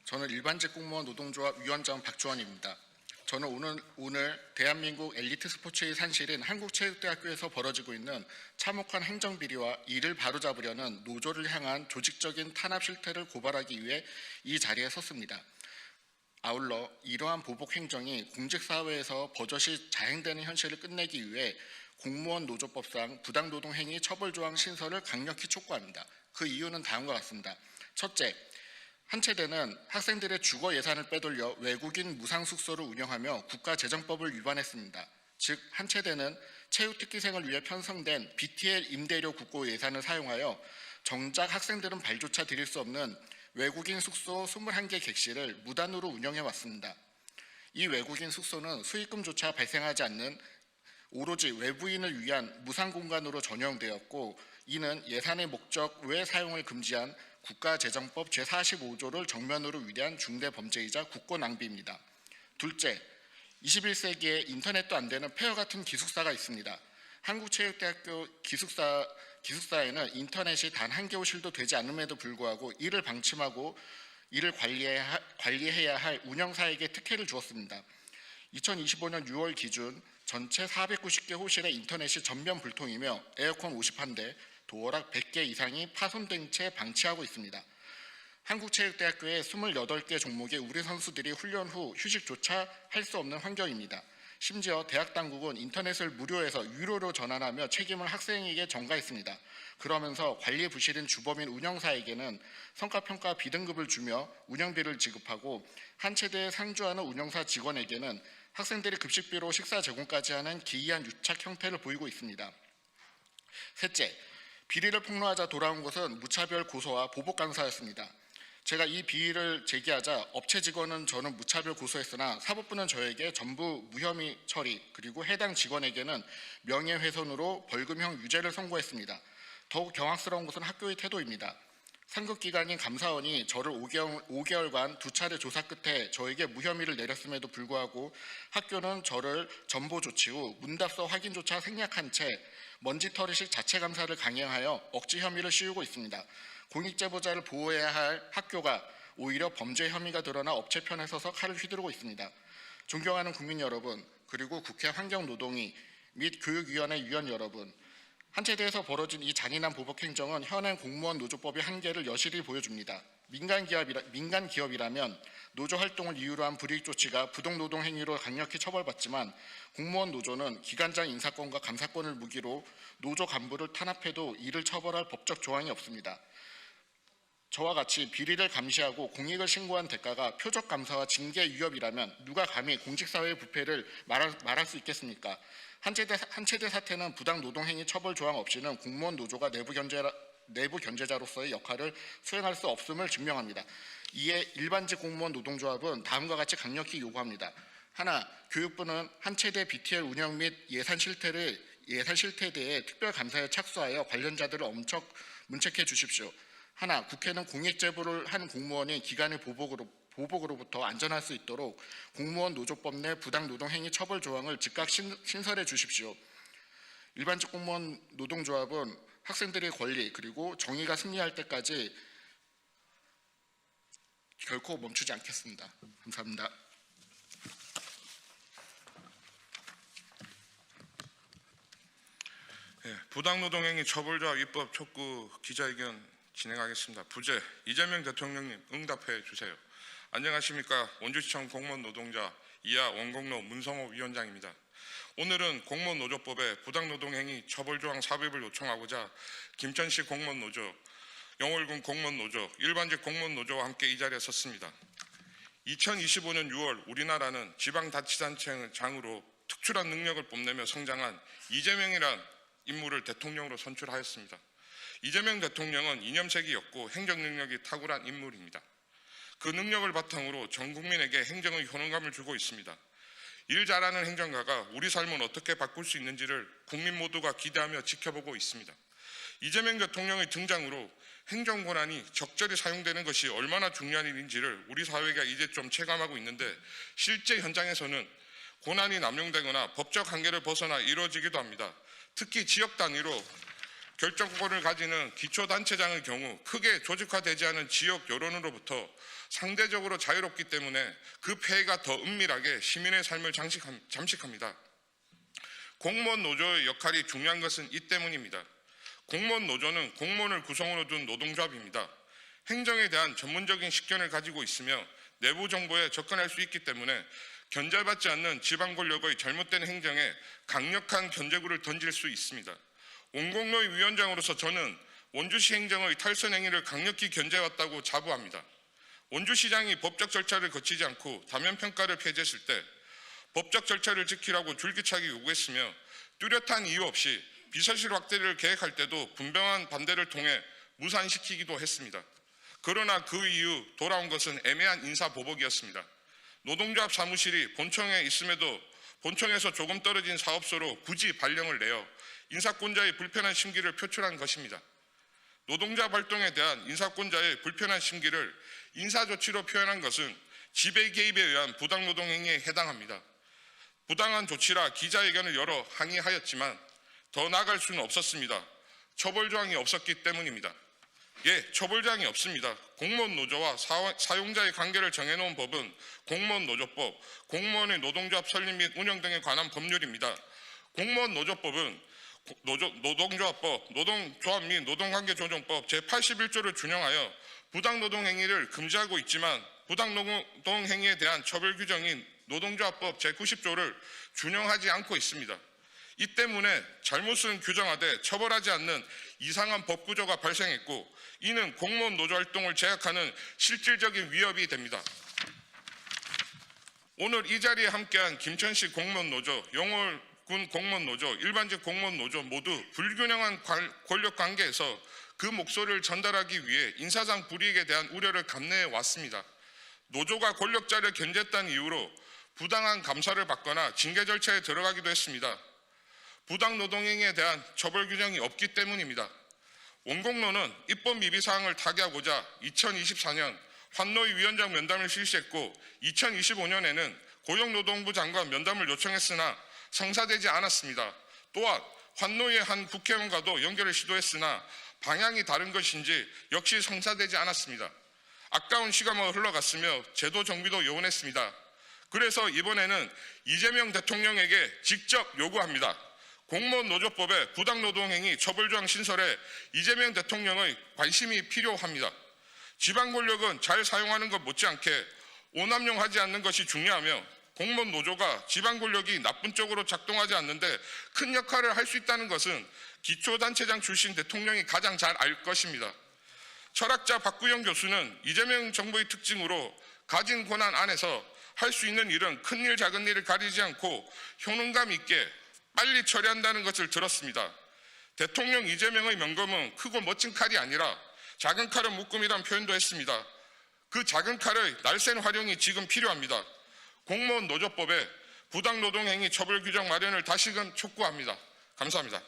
저는 일반직 공무원 노동조합 위원장 박주원입니다. 저는 오늘 대한민국 엘리트 스포츠의 산실인 한국체육대학교에서 벌어지고 있는 참혹한 행정비리와 이를 바로잡으려는 노조를 향한 조직적인 탄압 실태를 고발하기 위해 이 자리에 섰습니다. 아울러 이러한 보복 행정이 공직사회에서 버젓이 자행되는 현실을 끝내기 위해 공무원 노조법상 부당노동행위 처벌조항 신설을 강력히 촉구합니다. 그 이유는 다음과 같습니다. 첫째, 한체대는 학생들의 주거 예산을 빼돌려 외국인 무상 숙소를 운영하며 국가재정법을 위반했습니다. 즉 한체대는 체육특기생을 위해 편성된 BTL 임대료 국고 예산을 사용하여 정작 학생들은 발조차 들일 수 없는 외국인 숙소 21개 객실을 무단으로 운영해 왔습니다. 이 외국인 숙소는 수익금조차 발생하지 않는 오로지 외부인을 위한 무상 공간으로 전용되었고, 이는 예산의 목적 외 사용을 금지한 국가재정법 제45조를 정면으로 위배한 중대범죄이자 국고 낭비입니다. 둘째, 21세기에 인터넷도 안 되는 폐허 같은 기숙사가 있습니다. 한국체육대학교 기숙사에는 인터넷이 단 한 교실도 되지 않음에도 불구하고 이를 방침하고 이를 관리해야 할 운영사에게 특혜를 주었습니다. 2025년 6월 기준 전체 490개 호실의 인터넷이 전면 불통이며 에어컨 50대, 도어락 100개 이상이 파손된 채 방치하고 있습니다. 한국체육대학교의 28개 종목의 우리 선수들이 훈련 후 휴식조차 할 수 없는 환경입니다. 심지어 대학 당국은 인터넷을 무료에서 유료로 전환하며 책임을 학생에게 전가했습니다. 그러면서 관리 부실인 주범인 운영사에게는 성과평가 비등급을 주며 운영비를 지급하고 한체대에 상주하는 운영사 직원에게는 학생들이 급식비로 식사 제공까지 하는 기이한 유착 형태를 보이고 있습니다. 셋째, 비리를 폭로하자 돌아온 것은 무차별 고소와 보복 감사였습니다. 제가 이 비리를 제기하자 업체 직원은 저는 무차별 고소했으나 사법부는 저에게 전부 무혐의 처리, 그리고 해당 직원에게는 명예훼손으로 벌금형 유죄를 선고했습니다. 더욱 경악스러운 것은 학교의 태도입니다. 상급기관인 감사원이 저를 5개월간 2차례 조사 끝에 저에게 무혐의를 내렸음에도 불구하고 학교는 저를 전보 조치 후 문답서 확인조차 생략한 채 먼지털이식 자체 감사를 강행하여 억지 혐의를 씌우고 있습니다. 공익제보자를 보호해야 할 학교가 오히려 범죄 혐의가 드러나 업체 편에 서서 칼을 휘두르고 있습니다. 존경하는 국민 여러분, 그리고 국회 환경노동위 및 교육위원회 위원 여러분, 한체대에서 벌어진 이 잔인한 보복 행정은 현행 공무원 노조법의 한계를 여실히 보여줍니다. 민간 기업이라면 노조 활동을 이유로 한 불이익 조치가 부당노동 행위로 강력히 처벌받지만 공무원 노조는 기관장 인사권과 감사권을 무기로 노조 간부를 탄압해도 이를 처벌할 법적 조항이 없습니다. 저와 같이 비리를 감시하고 공익을 신고한 대가가 표적 감사와 징계 위협이라면 누가 감히 공직사회의 부패를 말할 수 있겠습니까? 한체대 사태는 부당 노동행위 처벌 조항 없이는 공무원 노조가 내부 견제자로서의 역할을 수행할 수 없음을 증명합니다. 이에 일반직 공무원 노동조합은 다음과 같이 강력히 요구합니다. 하나, 교육부는 한체대 BTL 운영 및 예산 실태에 대해 특별감사에 착수하여 관련자들을 엄척 문책해 주십시오. 하나, 국회는 공익제보를 한 공무원이 기관의 보복으로부터 안전할 수 있도록 공무원 노조법 내 부당노동행위 처벌 조항을 즉각 신설해 주십시오. 일반직 공무원 노동조합은 학생들의 권리 그리고 정의가 승리할 때까지 결코 멈추지 않겠습니다. 감사합니다. 부당노동행위 처벌조합 입법 촉구 기자회견 진행하겠습니다. 부재 이재명 대통령님 응답해 주세요. 안녕하십니까. 원주시청 공무원 노동자 이하 원공로 문성호 위원장입니다. 오늘은 공무원노조법의 부당노동행위 처벌조항 삽입을 요청하고자 김천시 공무원노조, 영월군 공무원노조, 일반직 공무원노조와 함께 이 자리에 섰습니다. 2025년 6월 우리나라는 지방자치단체장으로 특출한 능력을 뽐내며 성장한 이재명이란 인물을 대통령으로 선출하였습니다. 이재명 대통령은 이념색이었고 행정 능력이 탁월한 인물입니다. 그 능력을 바탕으로 전 국민에게 행정의 효능감을 주고 있습니다. 일 잘하는 행정가가 우리 삶을 어떻게 바꿀 수 있는지를 국민 모두가 기대하며 지켜보고 있습니다. 이재명 대통령의 등장으로 행정 권한이 적절히 사용되는 것이 얼마나 중요한 일인지를 우리 사회가 이제 좀 체감하고 있는데 실제 현장에서는 권한이 남용되거나 법적 한계를 벗어나 이루어지기도 합니다. 특히 지역 단위로 결정권을 가지는 기초단체장의 경우 크게 조직화되지 않은 지역 여론으로부터 상대적으로 자유롭기 때문에 그 폐해가 더 은밀하게 시민의 삶을 잠식합니다. 공무원 노조의 역할이 중요한 것은 이 때문입니다. 공무원 노조는 공무원을 구성으로 둔 노동조합입니다. 행정에 대한 전문적인 식견을 가지고 있으며 내부 정보에 접근할 수 있기 때문에 견제받지 않는 지방 권력의 잘못된 행정에 강력한 견제구를 던질 수 있습니다. 원공로의 위원장으로서 저는 원주시 행정의 탈선 행위를 강력히 견제해왔다고 자부합니다. 원주시장이 법적 절차를 거치지 않고 다면 평가를 폐지했을 때 법적 절차를 지키라고 줄기차게 요구했으며 뚜렷한 이유 없이 비서실 확대를 계획할 때도 분명한 반대를 통해 무산시키기도 했습니다. 그러나 그 이후 돌아온 것은 애매한 인사보복이었습니다. 노동조합 사무실이 본청에 있음에도 본청에서 조금 떨어진 사업소로 굳이 발령을 내어 인사권자의 불편한 심기를 표출한 것입니다. 노동조합 활동에 대한 인사권자의 불편한 심기를 인사조치로 표현한 것은 지배 개입에 의한 부당노동 행위에 해당합니다. 부당한 조치라 기자회견을 열어 항의하였지만 더 나아갈 수는 없었습니다. 처벌조항이 없었기 때문입니다. 예, 처벌조항이 없습니다. 공무원 노조와 사용자의 관계를 정해놓은 법은 공무원 노조법, 공무원의 노동조합 설립 및 운영 등에 관한 법률입니다. 공무원 노조법은 노동조합법, 노동조합 및 노동관계조정법 제81조를 준용하여 부당노동 행위를 금지하고 있지만 부당노동 행위에 대한 처벌 규정인 노동조합법 제90조를 준용하지 않고 있습니다. 이 때문에 잘못은 규정하되 처벌하지 않는 이상한 법 구조가 발생했고 이는 공무원 노조 활동을 제약하는 실질적인 위협이 됩니다. 오늘 이 자리에 함께한 김천시 공무원 노조, 영월군 공무원 노조, 일반직 공무원 노조 모두 불균형한 권력 관계에서 그 목소리를 전달하기 위해 인사상 불이익에 대한 우려를 감내해 왔습니다. 노조가 권력자를 견제했다는 이유로 부당한 감사를 받거나 징계 절차에 들어가기도 했습니다. 부당 노동행위에 대한 처벌 규정이 없기 때문입니다. 원공로는 입법 미비 사항을 타개하고자 2024년 환노위 위원장 면담을 실시했고 2025년에는 고용노동부 장관 면담을 요청했으나 성사되지 않았습니다. 또한 환노위의 한 국회의원과도 연결을 시도했으나 방향이 다른 것인지 역시 성사되지 않았습니다. 아까운 시간만 흘러갔으며 제도 정비도 요원했습니다. 그래서 이번에는 이재명 대통령에게 직접 요구합니다. 공무원 노조법의 부당노동행위 처벌조항 신설에 이재명 대통령의 관심이 필요합니다. 지방 권력은 잘 사용하는 것 못지않게 오남용하지 않는 것이 중요하며 공무원 노조가 지방 권력이 나쁜 쪽으로 작동하지 않는데 큰 역할을 할 수 있다는 것은 기초단체장 출신 대통령이 가장 잘 알 것입니다. 철학자 박구영 교수는 이재명 정부의 특징으로 가진 권한 안에서 할 수 있는 일은 큰일 작은 일을 가리지 않고 효능감 있게 빨리 처리한다는 것을 들었습니다. 대통령 이재명의 명검은 크고 멋진 칼이 아니라 작은 칼은 묶음이란 표현도 했습니다. 그 작은 칼의 날쌘 활용이 지금 필요합니다. 공무원 노조법에 부당노동행위 처벌 규정 마련을 다시금 촉구합니다. 감사합니다.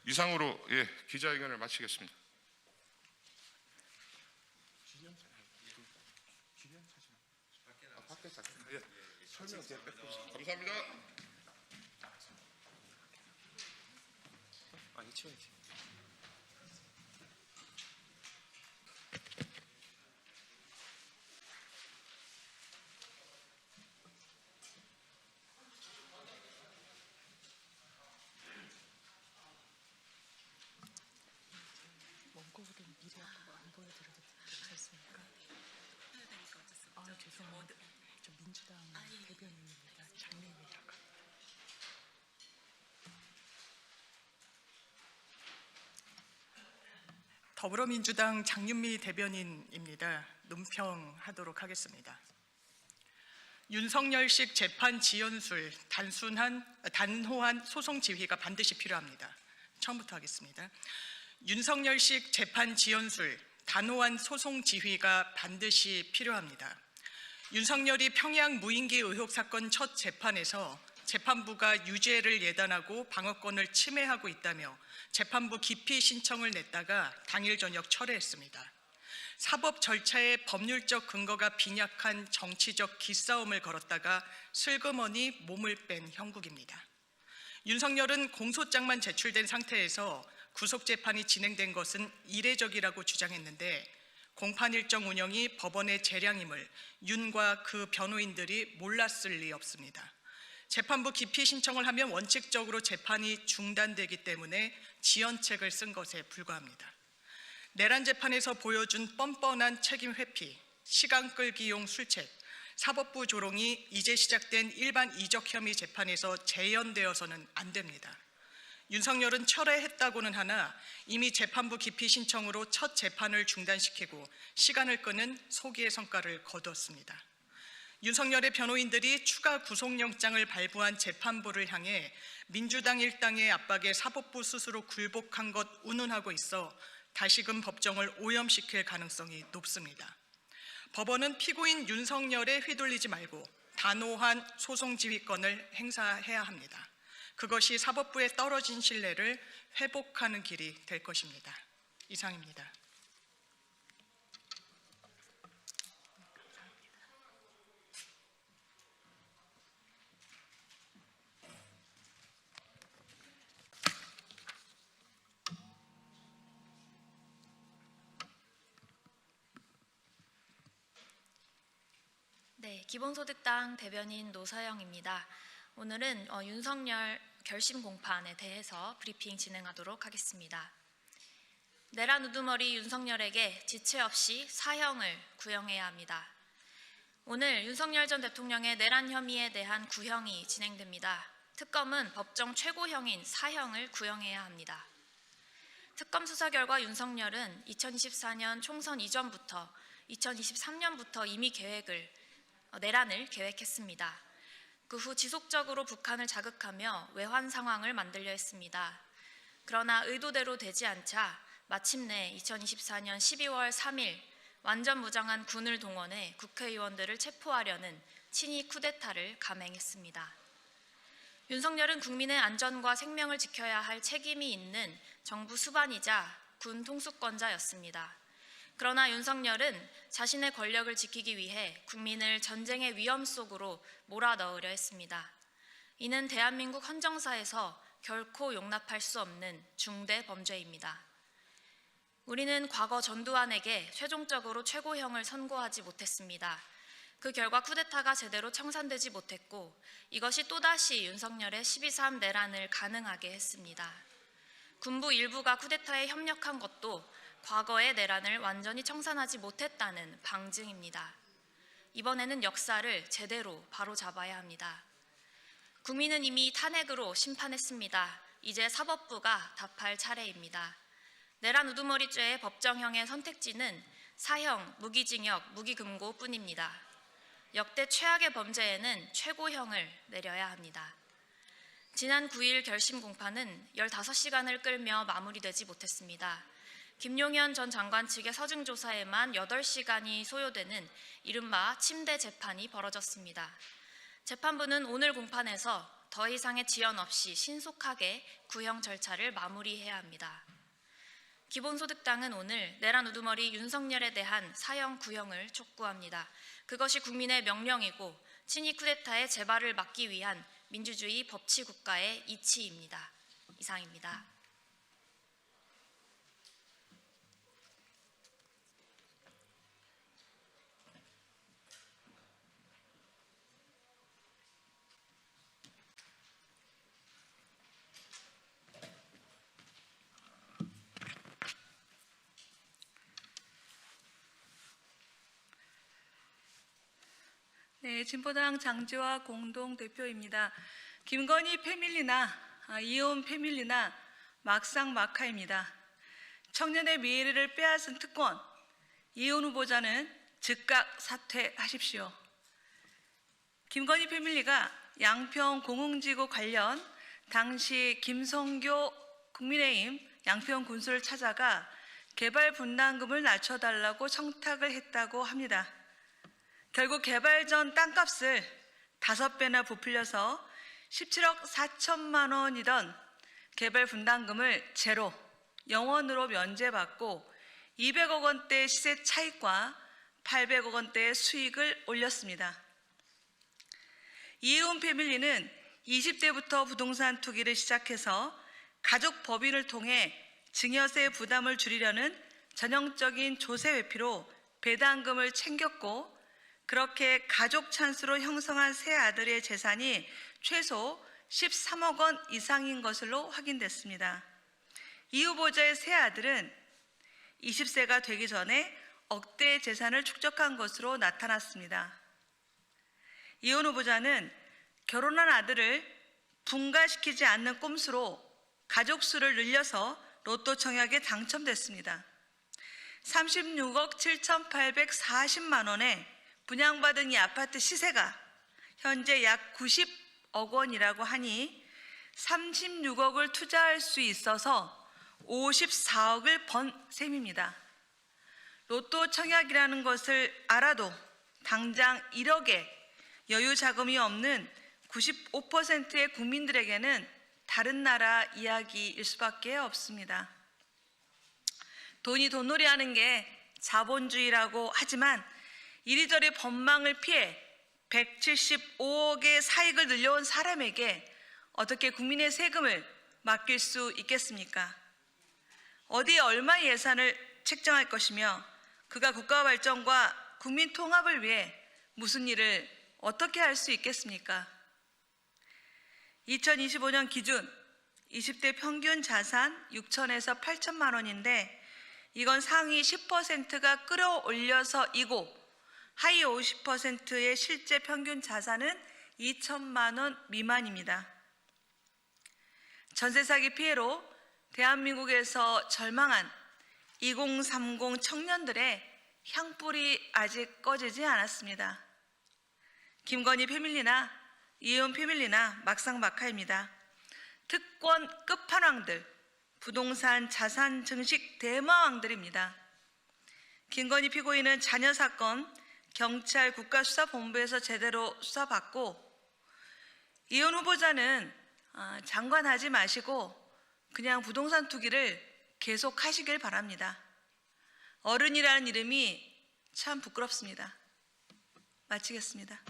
이상으로 기자회견을 마치겠습니다. 감사합니다. 아니 치워야지. 원고보다 미리 안 보여드려도 괜찮습니까? 아 죄송합니다. 저 민주당 대변인입니다. 장례입니다가. 더불어민주당 장윤미 대변인입니다. 논평하도록 하겠습니다. 윤석열식 재판 지연술, 단호한 소송 지휘가 반드시 필요합니다. 처음부터 하겠습니다. 윤석열식 재판 지연술, 단호한 소송 지휘가 반드시 필요합니다. 윤석열이 평양 무인기 의혹 사건 첫 재판에서 재판부가 유죄를 예단하고 방어권을 침해하고 있다며 재판부 기피 신청을 냈다가 당일 저녁 철회했습니다. 사법 절차의 법률적 근거가 빈약한 정치적 기싸움을 걸었다가 슬그머니 몸을 뺀 형국입니다. 윤석열은 공소장만 제출된 상태에서 구속재판이 진행된 것은 이례적이라고 주장했는데 공판 일정 운영이 법원의 재량임을 윤과 그 변호인들이 몰랐을 리 없습니다. 재판부 기피 신청을 하면 원칙적으로 재판이 중단되기 때문에 지연책을 쓴 것에 불과합니다. 내란 재판에서 보여준 뻔뻔한 책임 회피, 시간 끌기용 술책, 사법부 조롱이 이제 시작된 일반 이적 혐의 재판에서 재현되어서는 안 됩니다. 윤석열은 철회했다고는 하나 이미 재판부 기피 신청으로 첫 재판을 중단시키고 시간을 끄는 소기의 성과를 거두었습니다. 윤석열의 변호인들이 추가 구속영장을 발부한 재판부를 향해 민주당 일당의 압박에 사법부 스스로 굴복한 것 운운하고 있어 다시금 법정을 오염시킬 가능성이 높습니다. 법원은 피고인 윤석열에 휘둘리지 말고 단호한 소송 지휘권을 행사해야 합니다. 그것이 사법부에 떨어진 신뢰를 회복하는 길이 될 것입니다. 이상입니다. 네, 기본소득당 대변인 노사영입니다. 오늘은 윤석열 결심 공판에 대해서 브리핑 진행하도록 하겠습니다. 내란 우두머리 윤석열에게 지체 없이 사형을 구형해야 합니다. 오늘 윤석열 전 대통령의 내란 혐의에 대한 구형이 진행됩니다. 특검은 법정 최고형인 사형을 구형해야 합니다. 특검 수사 결과 윤석열은 2024년 총선 이전부터 2023년부터 이미 내란을 계획했습니다. 그 후 지속적으로 북한을 자극하며 외환 상황을 만들려 했습니다. 그러나 의도대로 되지 않자 마침내 2024년 12월 3일 완전 무장한 군을 동원해 국회의원들을 체포하려는 친위 쿠데타를 감행했습니다. 윤석열은 국민의 안전과 생명을 지켜야 할 책임이 있는 정부 수반이자 군 통수권자였습니다. 그러나 윤석열은 자신의 권력을 지키기 위해 국민을 전쟁의 위험 속으로 몰아넣으려 했습니다. 이는 대한민국 헌정사에서 결코 용납할 수 없는 중대 범죄입니다. 우리는 과거 전두환에게 최종적으로 최고형을 선고하지 못했습니다. 그 결과 쿠데타가 제대로 청산되지 못했고 이것이 또다시 윤석열의 12.3 내란을 가능하게 했습니다. 군부 일부가 쿠데타에 협력한 것도 과거의 내란을 완전히 청산하지 못했다는 방증입니다. 이번에는 역사를 제대로 바로잡아야 합니다. 국민은 이미 탄핵으로 심판했습니다. 이제 사법부가 답할 차례입니다. 내란 우두머리죄의 법정형의 선택지는 사형, 무기징역, 무기금고뿐입니다. 역대 최악의 범죄에는 최고형을 내려야 합니다. 지난 9일 결심 공판은 15시간을 끌며 마무리되지 못했습니다. 김용현 전 장관 측의 서증 조사에만 8시간이 소요되는 이른바 침대 재판이 벌어졌습니다. 재판부는 오늘 공판에서 더 이상의 지연 없이 신속하게 구형 절차를 마무리해야 합니다. 기본소득당은 오늘 내란 우두머리 윤석열에 대한 사형 구형을 촉구합니다. 그것이 국민의 명령이고 친위 쿠데타의 재발을 막기 위한 민주주의 법치 국가의 이치입니다. 이상입니다. 네, 진보당 장지화 공동대표입니다. 김건희 패밀리나 이혼 패밀리나 막상막하입니다. 청년의 미래를 빼앗은 특권, 이혼 후보자는 즉각 사퇴하십시오. 김건희 패밀리가 양평 공흥지구 관련 당시 김성교 국민의힘 양평 군수를 찾아가 개발 분담금을 낮춰달라고 청탁을 했다고 합니다. 결국 개발 전 땅값을 5배나 부풀려서 17억 4천만 원이던 개발 분담금을 제로, 영원으로 면제받고 200억 원대의 시세 차익과 800억 원대의 수익을 올렸습니다. 이혜훈 패밀리는 20대부터 부동산 투기를 시작해서 가족 법인을 통해 증여세 부담을 줄이려는 전형적인 조세 회피로 배당금을 챙겼고 그렇게 가족 찬스로 형성한 세 아들의 재산이 최소 13억 원 이상인 것으로 확인됐습니다. 이 후보자의 세 아들은 20세가 되기 전에 억대의 재산을 축적한 것으로 나타났습니다. 이혼 후보자는 결혼한 아들을 분가시키지 않는 꼼수로 가족 수를 늘려서 로또 청약에 당첨됐습니다. 36억 7,840만 원에 분양받은 이 아파트 시세가 현재 약 90억 원이라고 하니 36억을 투자할 수 있어서 54억을 번 셈입니다. 로또 청약이라는 것을 알아도 당장 1억에 여유 자금이 없는 95%의 국민들에게는 다른 나라 이야기일 수밖에 없습니다. 돈이 돈놀이 하는 게 자본주의라고 하지만 이리저리 법망을 피해 175억의 사익을 늘려온 사람에게 어떻게 국민의 세금을 맡길 수 있겠습니까? 어디에 얼마의 예산을 책정할 것이며 그가 국가 발전과 국민 통합을 위해 무슨 일을 어떻게 할 수 있겠습니까? 2025년 기준 20대 평균 자산 6천에서 8천만 원인데 이건 상위 10%가 끌어올려서이고 하위 50%의 실제 평균 자산은 2천만 원 미만입니다. 전세 사기 피해로 대한민국에서 절망한 2030 청년들의 향불이 아직 꺼지지 않았습니다. 김건희 패밀리나 이혜원 패밀리나 막상막하입니다. 특권 끝판왕들, 부동산 자산 증식 대마왕들입니다. 김건희 피고인은 자녀 사건 경찰 국가수사본부에서 제대로 수사받고 이혜원 후보자는 장관하지 마시고 그냥 부동산 투기를 계속하시길 바랍니다. 어른이라는 이름이 참 부끄럽습니다. 마치겠습니다.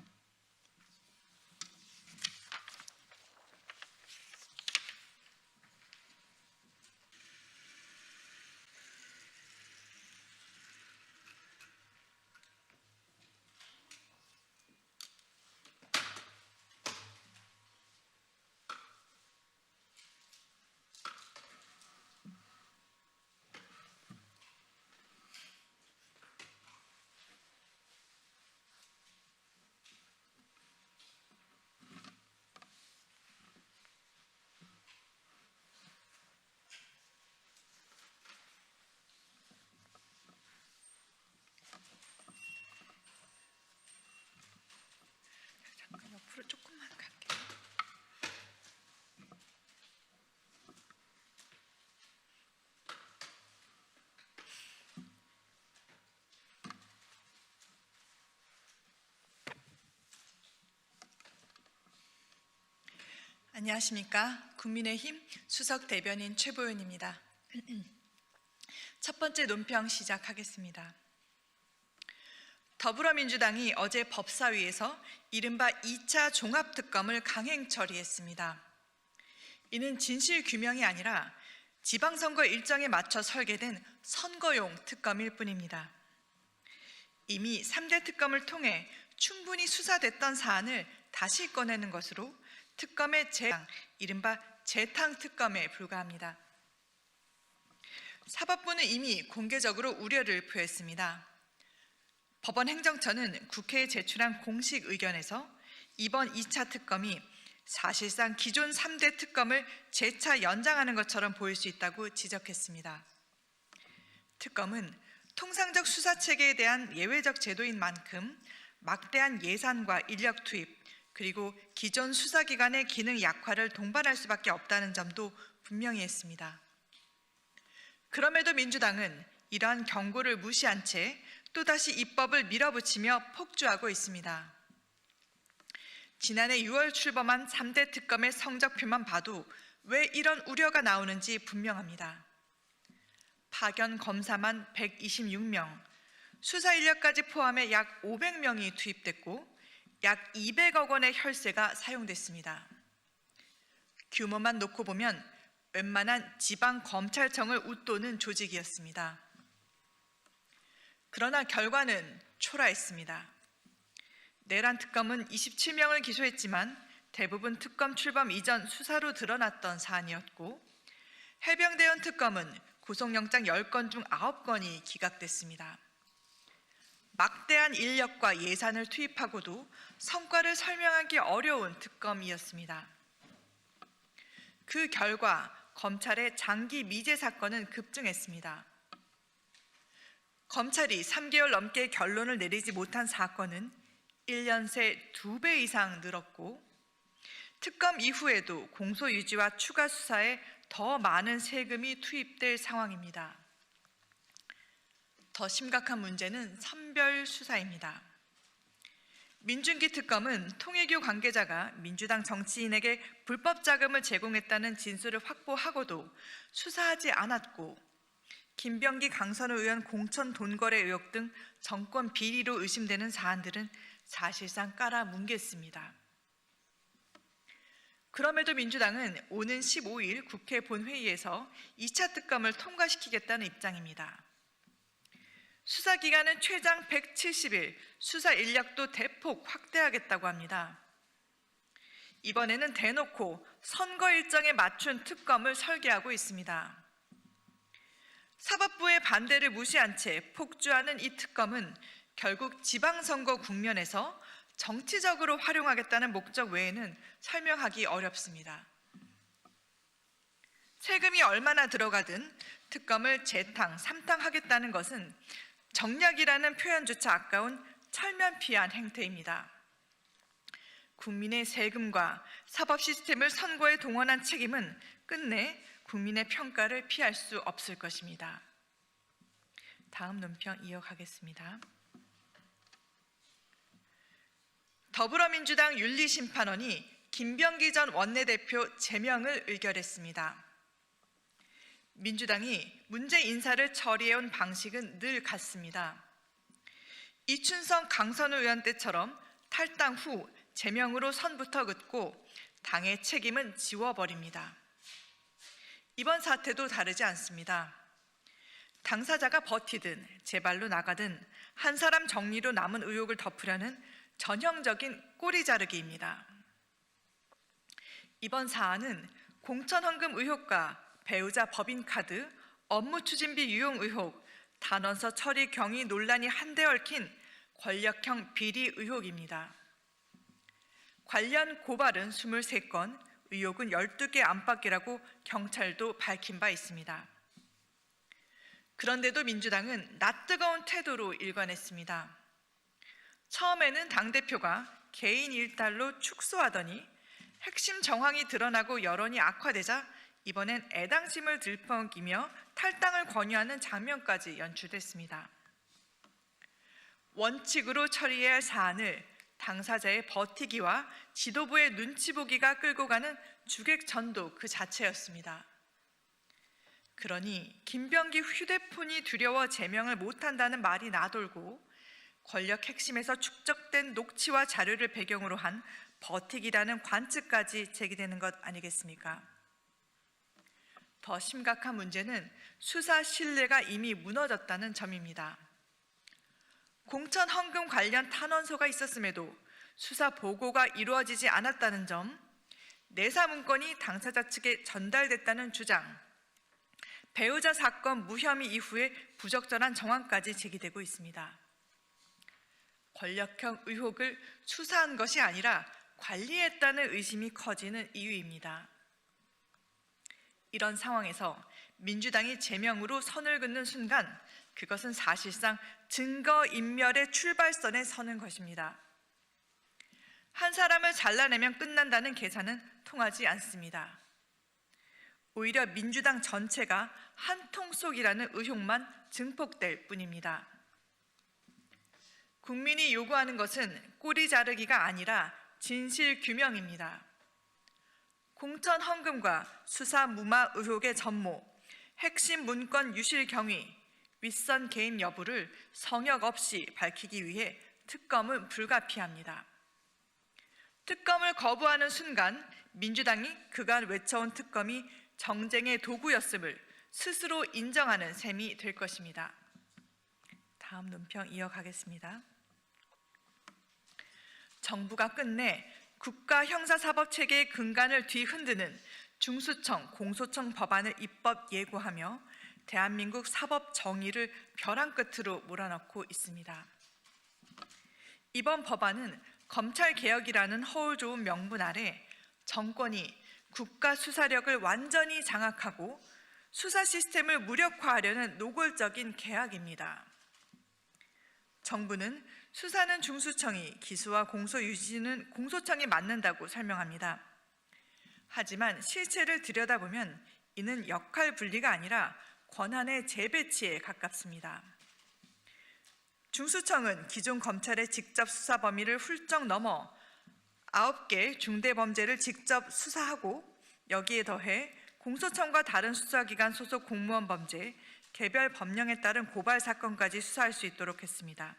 옆으로 조금만 갈게요. 안녕하십니까. 국민의힘 수석 대변인 최보윤입니다. 첫 번째 논평 시작하겠습니다. 더불어민주당이 어제 법사위에서 이른바 2차 종합특검을 강행 처리했습니다. 이는 진실 규명이 아니라 지방선거 일정에 맞춰 설계된 선거용 특검일 뿐입니다. 이미 3대 특검을 통해 충분히 수사됐던 사안을 다시 꺼내는 것으로 특검의 이른바 재탕특검에 불과합니다. 사법부는 이미 공개적으로 우려를 표했습니다. 법원 행정처는 국회에 제출한 공식 의견에서 이번 2차 특검이 사실상 기존 3대 특검을 재차 연장하는 것처럼 보일 수 있다고 지적했습니다. 특검은 통상적 수사체계에 대한 예외적 제도인 만큼 막대한 예산과 인력 투입, 그리고 기존 수사기관의 기능 약화를 동반할 수밖에 없다는 점도 분명히 했습니다. 그럼에도 민주당은 이러한 경고를 무시한 채 또다시 입법을 밀어붙이며 폭주하고 있습니다. 지난해 6월 출범한 3대 특검의 성적표만 봐도 왜 이런 우려가 나오는지 분명합니다. 파견 검사만 126명, 수사 인력까지 포함해 약 500명이 투입됐고 약 200억 원의 혈세가 사용됐습니다. 규모만 놓고 보면 웬만한 지방검찰청을 웃도는 조직이었습니다. 그러나 결과는 초라했습니다. 내란 특검은 27명을 기소했지만 대부분 특검 출범 이전 수사로 드러났던 사안이었고 해병대원 특검은 구속영장 10건 중 9건이 기각됐습니다. 막대한 인력과 예산을 투입하고도 성과를 설명하기 어려운 특검이었습니다. 그 결과 검찰의 장기 미제 사건은 급증했습니다. 검찰이 3개월 넘게 결론을 내리지 못한 사건은 1년 새 2배 이상 늘었고 특검 이후에도 공소유지와 추가 수사에 더 많은 세금이 투입될 상황입니다. 더 심각한 문제는 선별 수사입니다. 민준기 특검은 통일교 관계자가 민주당 정치인에게 불법 자금을 제공했다는 진술을 확보하고도 수사하지 않았고 김병기 강선우 의원 공천 돈거래 의혹 등 정권 비리로 의심되는 사안들은 사실상 깔아뭉갰습니다. 그럼에도 민주당은 오는 15일 국회 본회의에서 2차 특검을 통과시키겠다는 입장입니다. 수사 기간은 최장 170일, 수사 인력도 대폭 확대하겠다고 합니다. 이번에는 대놓고 선거 일정에 맞춘 특검을 설계하고 있습니다. 사법부의 반대를 무시한 채 폭주하는 이 특검은 결국 지방선거 국면에서 정치적으로 활용하겠다는 목적 외에는 설명하기 어렵습니다. 세금이 얼마나 들어가든 특검을 재탕, 삼탕하겠다는 것은 정략이라는 표현조차 아까운 철면피한 행태입니다. 국민의 세금과 사법 시스템을 선거에 동원한 책임은 끝내 국민의 평가를 피할 수 없을 것입니다. 다음 논평 이어가겠습니다. 더불어민주당 윤리심판원이 김병기 전 원내대표 제명을 의결했습니다. 민주당이 문제 인사를 처리해온 방식은 늘 같습니다. 이춘성 강선우 의원 때처럼 탈당 후 제명으로 선부터 긋고 당의 책임은 지워버립니다. 이번 사태도 다르지 않습니다. 당사자가 버티든 제발로 나가든 한 사람 정리로 남은 의혹을 덮으려는 전형적인 꼬리 자르기입니다. 이번 사안은 공천헌금 의혹과 배우자 법인카드, 업무추진비 유용 의혹, 단원서 처리 경위 논란이 한데 얽힌 권력형 비리 의혹입니다. 관련 고발은 23건, 의혹은 12개 안팎이라고 경찰도 밝힌 바 있습니다. 그런데도 민주당은 낯뜨거운 태도로 일관했습니다. 처음에는 당대표가 개인 일탈로 축소하더니 핵심 정황이 드러나고 여론이 악화되자 이번엔 애당심을 들먹이며 탈당을 권유하는 장면까지 연출됐습니다. 원칙으로 처리해야 할 사안을 당사자의 버티기와 지도부의 눈치 보기가 끌고 가는 주객전도 그 자체였습니다. 그러니 김병기 휴대폰이 두려워 제명을 못한다는 말이 나돌고 권력 핵심에서 축적된 녹취와 자료를 배경으로 한 버티기라는 관측까지 제기되는 것 아니겠습니까? 더 심각한 문제는 수사 신뢰가 이미 무너졌다는 점입니다. 공천 헌금 관련 탄원서가 있었음에도 수사 보고가 이루어지지 않았다는 점, 내사 문건이 당사자 측에 전달됐다는 주장, 배우자 사건 무혐의 이후에 부적절한 정황까지 제기되고 있습니다. 권력형 의혹을 수사한 것이 아니라 관리했다는 의심이 커지는 이유입니다. 이런 상황에서 민주당이 제명으로 선을 긋는 순간 그것은 사실상 증거인멸의 출발선에 서는 것입니다. 한 사람을 잘라내면 끝난다는 계산은 통하지 않습니다. 오히려 민주당 전체가 한통속이라는 의혹만 증폭될 뿐입니다. 국민이 요구하는 것은 꼬리 자르기가 아니라 진실 규명입니다. 공천 헌금과 수사 무마 의혹의 전모, 핵심 문건 유실 경위, 윗선 개입 여부를 성역 없이 밝히기 위해 특검은 불가피합니다. 특검을 거부하는 순간 민주당이 그간 외쳐온 특검이 정쟁의 도구였음을 스스로 인정하는 셈이 될 것입니다. 다음 논평 이어가겠습니다. 정부가 끝내 국가 형사사법체계의 근간을 뒤흔드는 중수청, 공소청 법안을 입법 예고하며 대한민국 사법 정의를 벼랑 끝으로 몰아넣고 있습니다. 이번 법안은 검찰개혁이라는 허울 좋은 명분 아래 정권이 국가 수사력을 완전히 장악하고 수사 시스템을 무력화하려는 노골적인 계약입니다. 정부는 수사는 중수청이, 기소와 공소 유지는 공소청이 맡는다고 설명합니다. 하지만 실체를 들여다보면 이는 역할 분리가 아니라 권한의 재배치에 가깝습니다. 중수청은 기존 검찰의 직접 수사 범위를 훌쩍 넘어 9개 중대 범죄를 직접 수사하고 여기에 더해 공소청과 다른 수사기관 소속 공무원 범죄, 개별 법령에 따른 고발 사건까지 수사할 수 있도록 했습니다.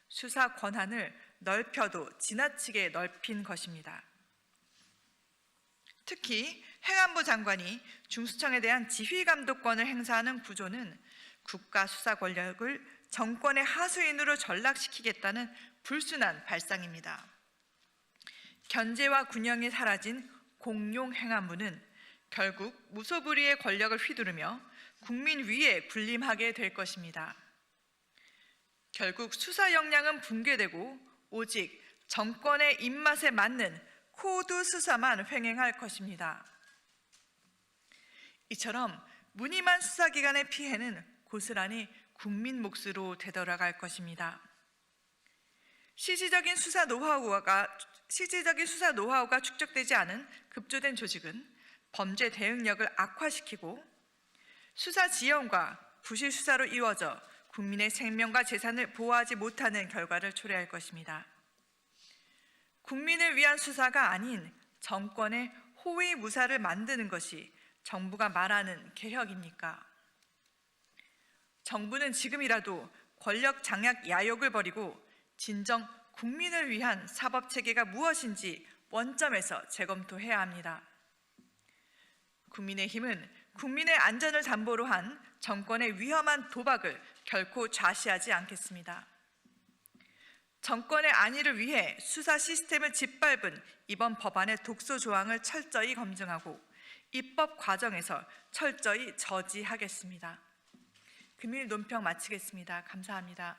수사 권한을 넓혀도 지나치게 넓힌 것입니다. 특히 행안부 장관이 중수청에 대한 지휘 감독권을 행사하는 구조는 국가 수사 권력을 정권의 하수인으로 전락시키겠다는 불순한 발상입니다. 견제와 균형이 사라진 공용 행안부는 결국 무소불위의 권력을 휘두르며 국민 위에 군림하게 될 것입니다. 결국 수사 역량은 붕괴되고 오직 정권의 입맛에 맞는 코드 수사만 횡행할 것입니다. 이처럼 무늬만 수사기관의 피해는 고스란히 국민 몫으로 되돌아갈 것입니다. 실질적인 수사 노하우가 축적되지 않은 급조된 조직은 범죄 대응력을 악화시키고 수사 지연과 부실 수사로 이루어져 국민의 생명과 재산을 보호하지 못하는 결과를 초래할 것입니다. 국민을 위한 수사가 아닌 정권의 호위 무사를 만드는 것이 정부가 말하는 개혁입니까? 정부는 지금이라도 권력 장악 야욕을 버리고 진정 국민을 위한 사법체계가 무엇인지 원점에서 재검토해야 합니다. 국민의힘은 국민의 안전을 담보로 한 정권의 위험한 도박을 결코 좌시하지 않겠습니다. 정권의 안위를 위해 수사 시스템을 짓밟은 이번 법안의 독소 조항을 철저히 검증하고 입법 과정에서 철저히 저지하겠습니다. 금일 논평 마치겠습니다. 감사합니다.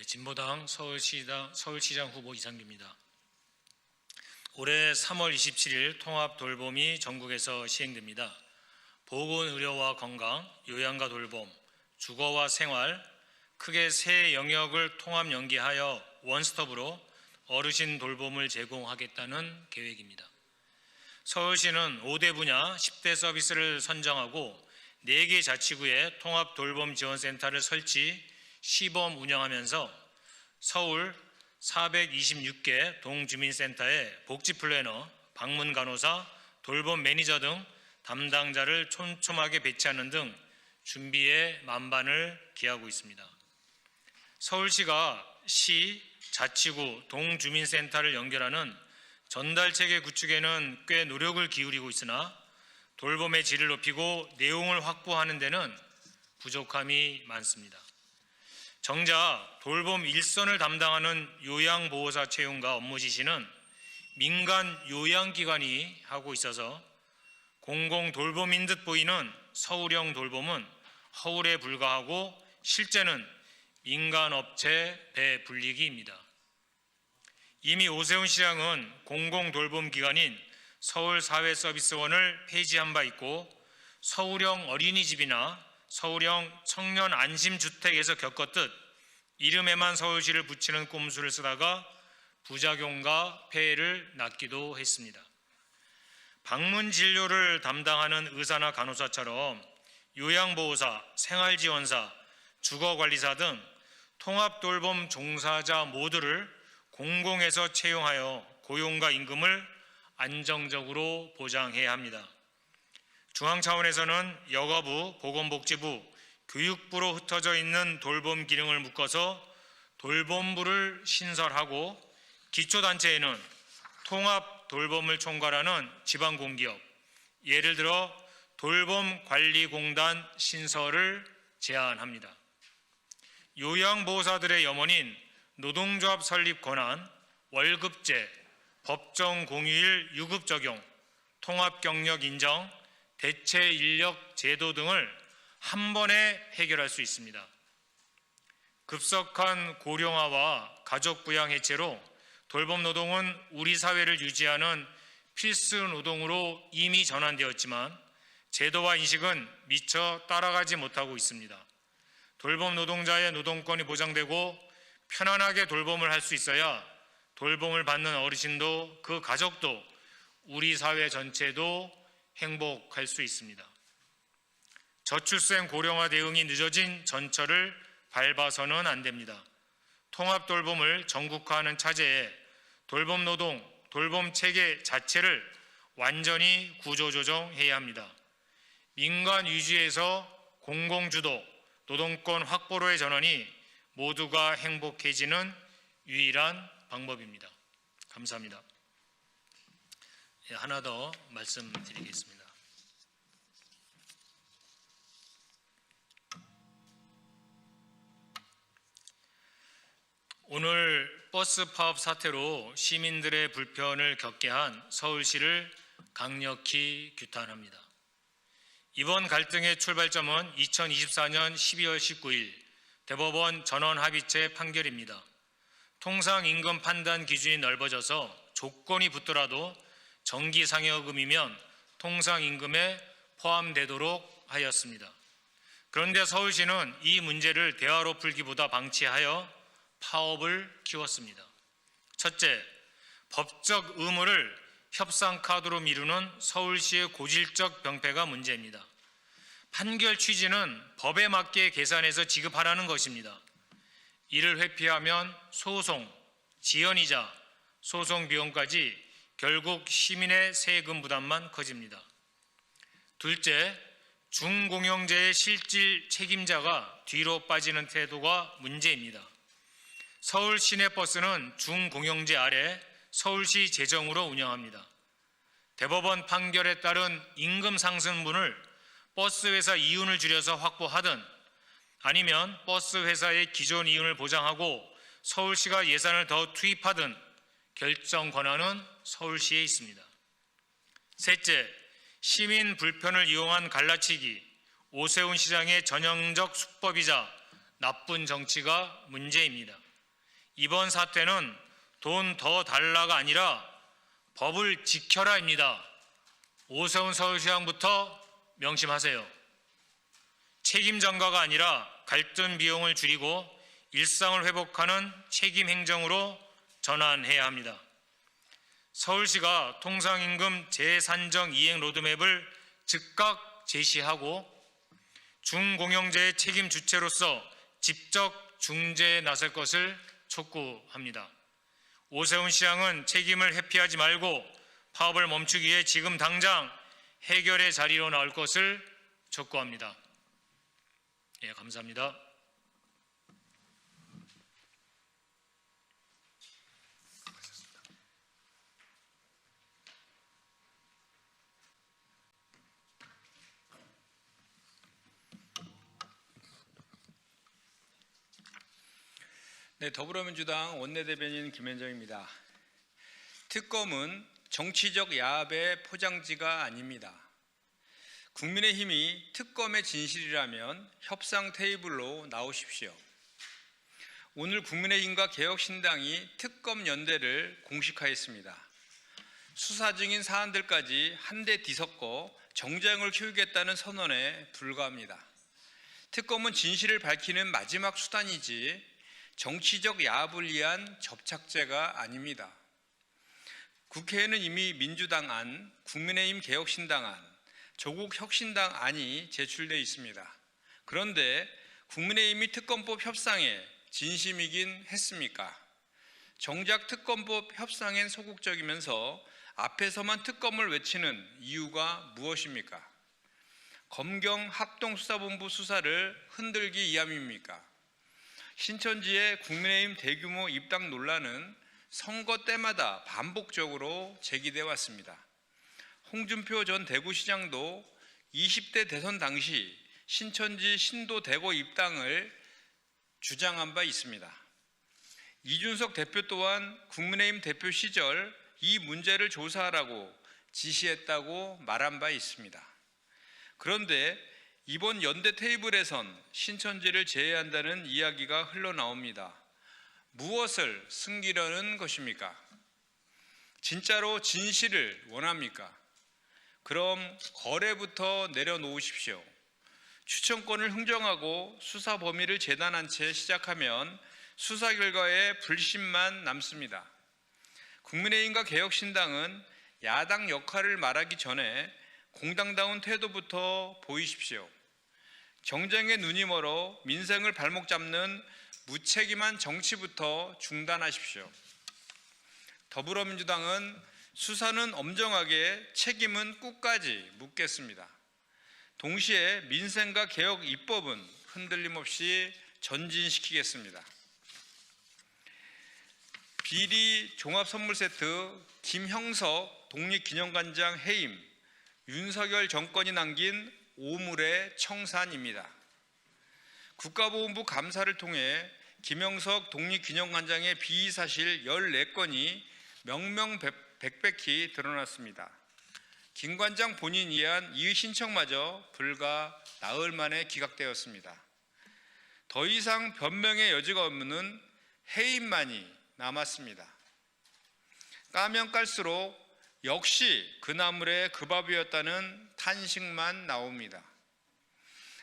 진보당 서울시장 후보 이상규입니다. 올해 3월 27일 통합 돌봄이 전국에서 시행됩니다. 보건의료와 건강, 요양과 돌봄, 주거와 생활, 크게 세 영역을 통합 연계하여 원스톱으로 어르신 돌봄을 제공하겠다는 계획입니다. 서울시는 5대 분야 10대 서비스를 선정하고 4개 자치구에 통합 돌봄 지원센터를 설치, 시범 운영하면서 서울 426개 동주민센터에 복지 플래너, 방문 간호사, 돌봄 매니저 등 담당자를 촘촘하게 배치하는 등 준비에 만반을 기하고 있습니다. 서울시가 시, 자치구, 동주민센터를 연결하는 전달체계 구축에는 꽤 노력을 기울이고 있으나 돌봄의 질을 높이고 내용을 확보하는 데는 부족함이 많습니다. 정작 돌봄 일선을 담당하는 요양보호사 채용과 업무 지시는 민간 요양기관이 하고 있어서 공공돌봄인 듯 보이는 서울형 돌봄은 허울에 불과하고 실제는 민간업체 배불리기입니다. 이미 오세훈 시장은 공공돌봄기관인 서울사회서비스원을 폐지한 바 있고 서울형 어린이집이나 서울형 청년 안심주택에서 겪었듯 이름에만 서울시를 붙이는 꼼수를 쓰다가 부작용과 폐해를 낳기도 했습니다. 방문 진료를 담당하는 의사나 간호사처럼 요양보호사, 생활지원사, 주거관리사 등 통합돌봄 종사자 모두를 공공에서 채용하여 고용과 임금을 안정적으로 보장해야 합니다. 중앙 차원에서는 여가부, 보건복지부, 교육부로 흩어져 있는 돌봄 기능을 묶어서 돌봄부를 신설하고 기초단체에는 통합 돌봄을 총괄하는 지방공기업, 예를 들어 돌봄관리공단 신설을 제안합니다. 요양보호사들의 염원인 노동조합 설립 권한, 월급제, 법정 공휴일 유급 적용, 통합경력 인정, 대체 인력 제도 등을 한 번에 해결할 수 있습니다. 급속한 고령화와 가족 부양 해체로 돌봄 노동은 우리 사회를 유지하는 필수 노동으로 이미 전환되었지만 제도와 인식은 미처 따라가지 못하고 있습니다. 돌봄 노동자의 노동권이 보장되고 편안하게 돌봄을 할 수 있어야 돌봄을 받는 어르신도 그 가족도 우리 사회 전체도 행복할 수 있습니다. 저출생 고령화 대응이 늦어진 전철을 밟아서는 안 됩니다. 통합 돌봄을 전국화하는 차제에 돌봄 노동, 돌봄 체계 자체를 완전히 구조조정해야 합니다. 민간 위주에서 공공주도, 노동권 확보로의 전환이 모두가 행복해지는 유일한 방법입니다. 감사합니다. 하나 더 말씀드리겠습니다. 오늘 버스 파업 사태로 시민들의 불편을 겪게 한 서울시를 강력히 규탄합니다. 이번 갈등의 출발점은 2024년 12월 19일 대법원 전원합의체 판결입니다. 통상임금 판단 기준이 넓어져서 조건이 붙더라도 정기상여금이면 통상임금에 포함되도록 하였습니다. 그런데 서울시는 이 문제를 대화로 풀기보다 방치하여 파업을 키웠습니다. 첫째, 법적 의무를 협상 카드로 미루는 서울시의 고질적 병폐가 문제입니다. 판결 취지는 법에 맞게 계산해서 지급하라는 것입니다. 이를 회피하면 소송, 지연이자, 소송 비용까지 결국 시민의 세금 부담만 커집니다. 둘째, 중공영제의 실질 책임자가 뒤로 빠지는 태도가 문제입니다. 서울 시내버스는 중공영제 아래 서울시 재정으로 운영합니다. 대법원 판결에 따른 임금 상승분을 버스 회사 이윤을 줄여서 확보하든 아니면 버스 회사의 기존 이윤을 보장하고 서울시가 예산을 더 투입하든 결정 권한은 서울시에 있습니다. 셋째, 시민 불편을 이용한 갈라치기, 오세훈 시장의 전형적 수법이자 나쁜 정치가 문제입니다. 이번 사태는 돈 더 달라가 아니라 법을 지켜라입니다. 오세훈 서울시장부터 명심하세요. 책임 전가가 아니라 갈등 비용을 줄이고 일상을 회복하는 책임 행정으로 전환해야 합니다. 서울시가 통상임금 재산정 이행 로드맵을 즉각 제시하고 중공영제의 책임 주체로서 직접 중재에 나설 것을 촉구합니다. 오세훈 시장은 책임을 회피하지 말고 파업을 멈추기 위해 지금 당장 해결의 자리로 나올 것을 촉구합니다. 예, 감사합니다. 네, 더불어민주당 원내대변인 김현정입니다. 특검은 정치적 야합의 포장지가 아닙니다. 국민의힘이 특검의 진실이라면 협상 테이블로 나오십시오. 오늘 국민의힘과 개혁신당이 특검 연대를 공식화했습니다. 수사 중인 사안들까지 한데 뒤섞어 정쟁을 키우겠다는 선언에 불과합니다. 특검은 진실을 밝히는 마지막 수단이지 정치적 야합을 위한 접착제가 아닙니다. 국회에는 이미 민주당 안, 국민의힘 개혁신당 안, 조국 혁신당 안이 제출되어 있습니다. 그런데 국민의힘이 특검법 협상에 진심이긴 했습니까? 정작 특검법 협상엔 소극적이면서 앞에서만 특검을 외치는 이유가 무엇입니까? 검경 합동수사본부 수사를 흔들기 위함입니까? 신천지의 국민의힘 대규모 입당 논란은 선거 때마다 반복적으로 제기돼 왔습니다. 홍준표 전 대구시장도 20대 대선 당시 신천지 신도 대거 입당을 주장한 바 있습니다. 이준석 대표 또한 국민의힘 대표 시절 이 문제를 조사하라고 지시했다고 말한 바 있습니다. 그런데 이번 연대 테이블에선 신천지를 제외한다는 이야기가 흘러나옵니다. 무엇을 숨기려는 것입니까? 진짜로 진실을 원합니까? 그럼 거래부터 내려놓으십시오. 추천권을 흥정하고 수사 범위를 재단한 채 시작하면 수사 결과에 불신만 남습니다. 국민의힘과 개혁신당은 야당 역할을 말하기 전에 공당다운 태도부터 보이십시오. 정쟁에 눈이 멀어 민생을 발목 잡는 무책임한 정치부터 중단하십시오. 더불어민주당은 수사는 엄정하게 책임은 끝까지 묻겠습니다. 동시에 민생과 개혁 입법은 흔들림 없이 전진시키겠습니다. 비리 종합선물세트, 김형석 독립기념관장 해임, 윤석열 정권이 남긴 오물의 청산입니다. 국가보훈부 감사를 통해 김형석 독립기념관장의 비의사실 14건이 명명백백히 드러났습니다. 김 관장 본인이 이해한 이의 신청마저 불과 나흘 만에 기각되었습니다. 더 이상 변명의 여지가 없는 해임만이 남았습니다. 까면 깔수록 역시 그 나물의 그 밥이었다는 탄식만 나옵니다.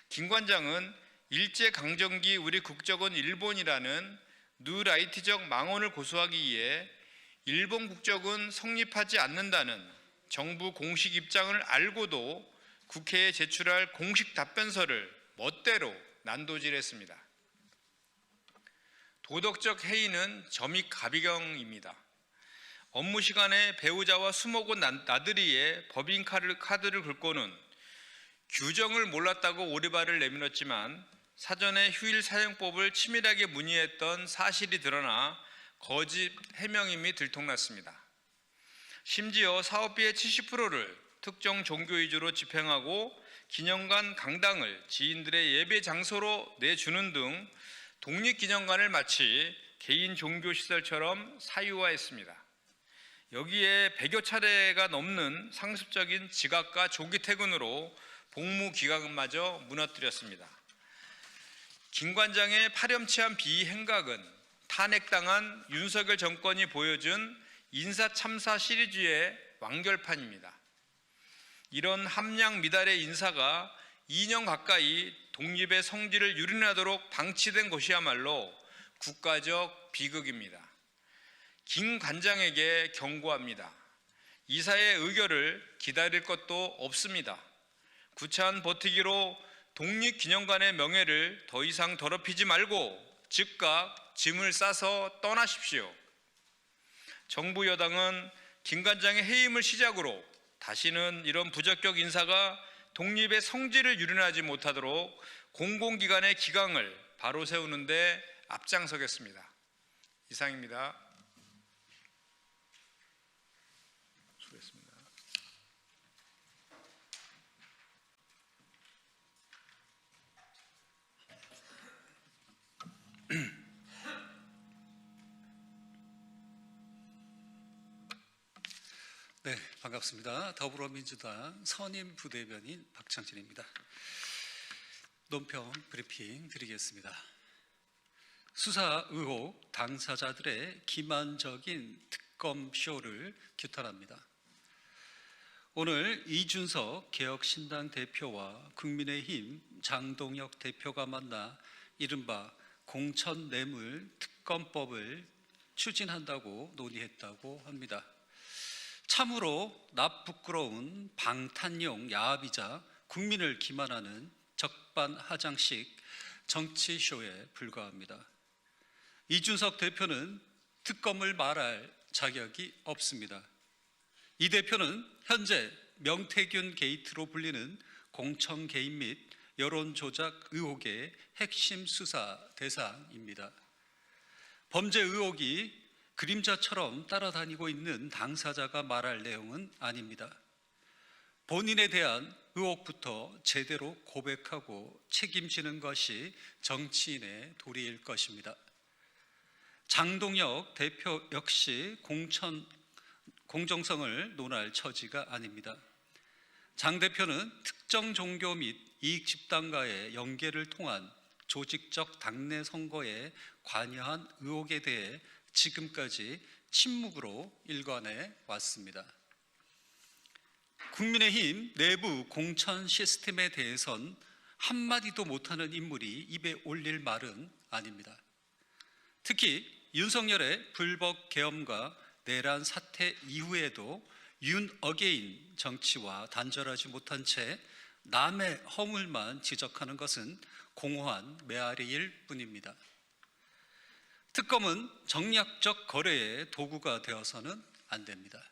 김 관장은 일제강점기 우리 국적은 일본이라는 누라이트적 망언을 고수하기 위해 일본 국적은 성립하지 않는다는 정부 공식 입장을 알고도 국회에 제출할 공식 답변서를 멋대로 난도질했습니다. 도덕적 해이는 점입 가비경입니다. 업무 시간에 배우자와 술 먹은 나들이에 법인 카드를 긁고는 규정을 몰랐다고 오리발을 내밀었지만 사전에 휴일 사용법을 치밀하게 문의했던 사실이 드러나 거짓 해명임이 들통났습니다. 심지어 사업비의 70%를 특정 종교 위주로 집행하고 기념관 강당을 지인들의 예배 장소로 내주는 등 독립기념관을 마치 개인 종교시설처럼 사유화했습니다. 여기에 100여 차례가 넘는 상습적인 지각과 조기 퇴근으로 복무 기간마저 무너뜨렸습니다. 김 관장의 파렴치한 비행각은 탄핵당한 윤석열 정권이 보여준 인사참사 시리즈의 완결판입니다. 이런 함량 미달의 인사가 2년 가까이 독립의 성질을 유린하도록 방치된 것이야말로 국가적 비극입니다. 김 관장에게 경고합니다. 이사의 의결을 기다릴 것도 없습니다. 구차한 버티기로 독립기념관의 명예를 더 이상 더럽히지 말고 즉각 짐을 싸서 떠나십시오. 정부 여당은 김 관장의 해임을 시작으로 다시는 이런 부적격 인사가 독립의 성질을 유린하지 못하도록 공공기관의 기강을 바로 세우는 데 앞장서겠습니다. 이상입니다. 수고했습니다. 네, 반갑습니다. 더불어민주당 선임 부대변인 박창진입니다. 논평 브리핑 드리겠습니다. 수사 의혹 당사자들의 기만적인 특검 쇼를 규탄합니다. 오늘 이준석 개혁신당 대표와 국민의힘 장동혁 대표가 만나 이른바 공천뇌물 특검법을 추진한다고 논의했다고 합니다. 참으로 납부끄러운 방탄용 야합이자 국민을 기만하는 적반하장식 정치쇼에 불과합니다. 이준석 대표는 특검을 말할 자격이 없습니다. 이 대표는 현재 명태균 게이트로 불리는 공천 개입 및 여론 조작 의혹의 핵심 수사 대상입니다. 범죄 의혹이 그림자처럼 따라다니고 있는 당사자가 말할 내용은 아닙니다. 본인에 대한 의혹부터 제대로 고백하고 책임지는 것이 정치인의 도리일 것입니다. 장동혁 대표 역시 공정성을 논할 처지가 아닙니다. 장 대표는 특정 종교 및 이익 집단과의 연계를 통한 조직적 당내 선거에 관여한 의혹에 대해 지금까지 침묵으로 일관해 왔습니다. 국민의힘 내부 공천 시스템에 대해선 한마디도 못하는 인물이 입에 올릴 말은 아닙니다. 특히 윤석열의 불법 계엄과 내란 사태 이후에도 윤어게인 정치와 단절하지 못한 채 남의 허물만 지적하는 것은 공허한 메아리일 뿐입니다. 특검은 정략적 거래의 도구가 되어서는 안 됩니다.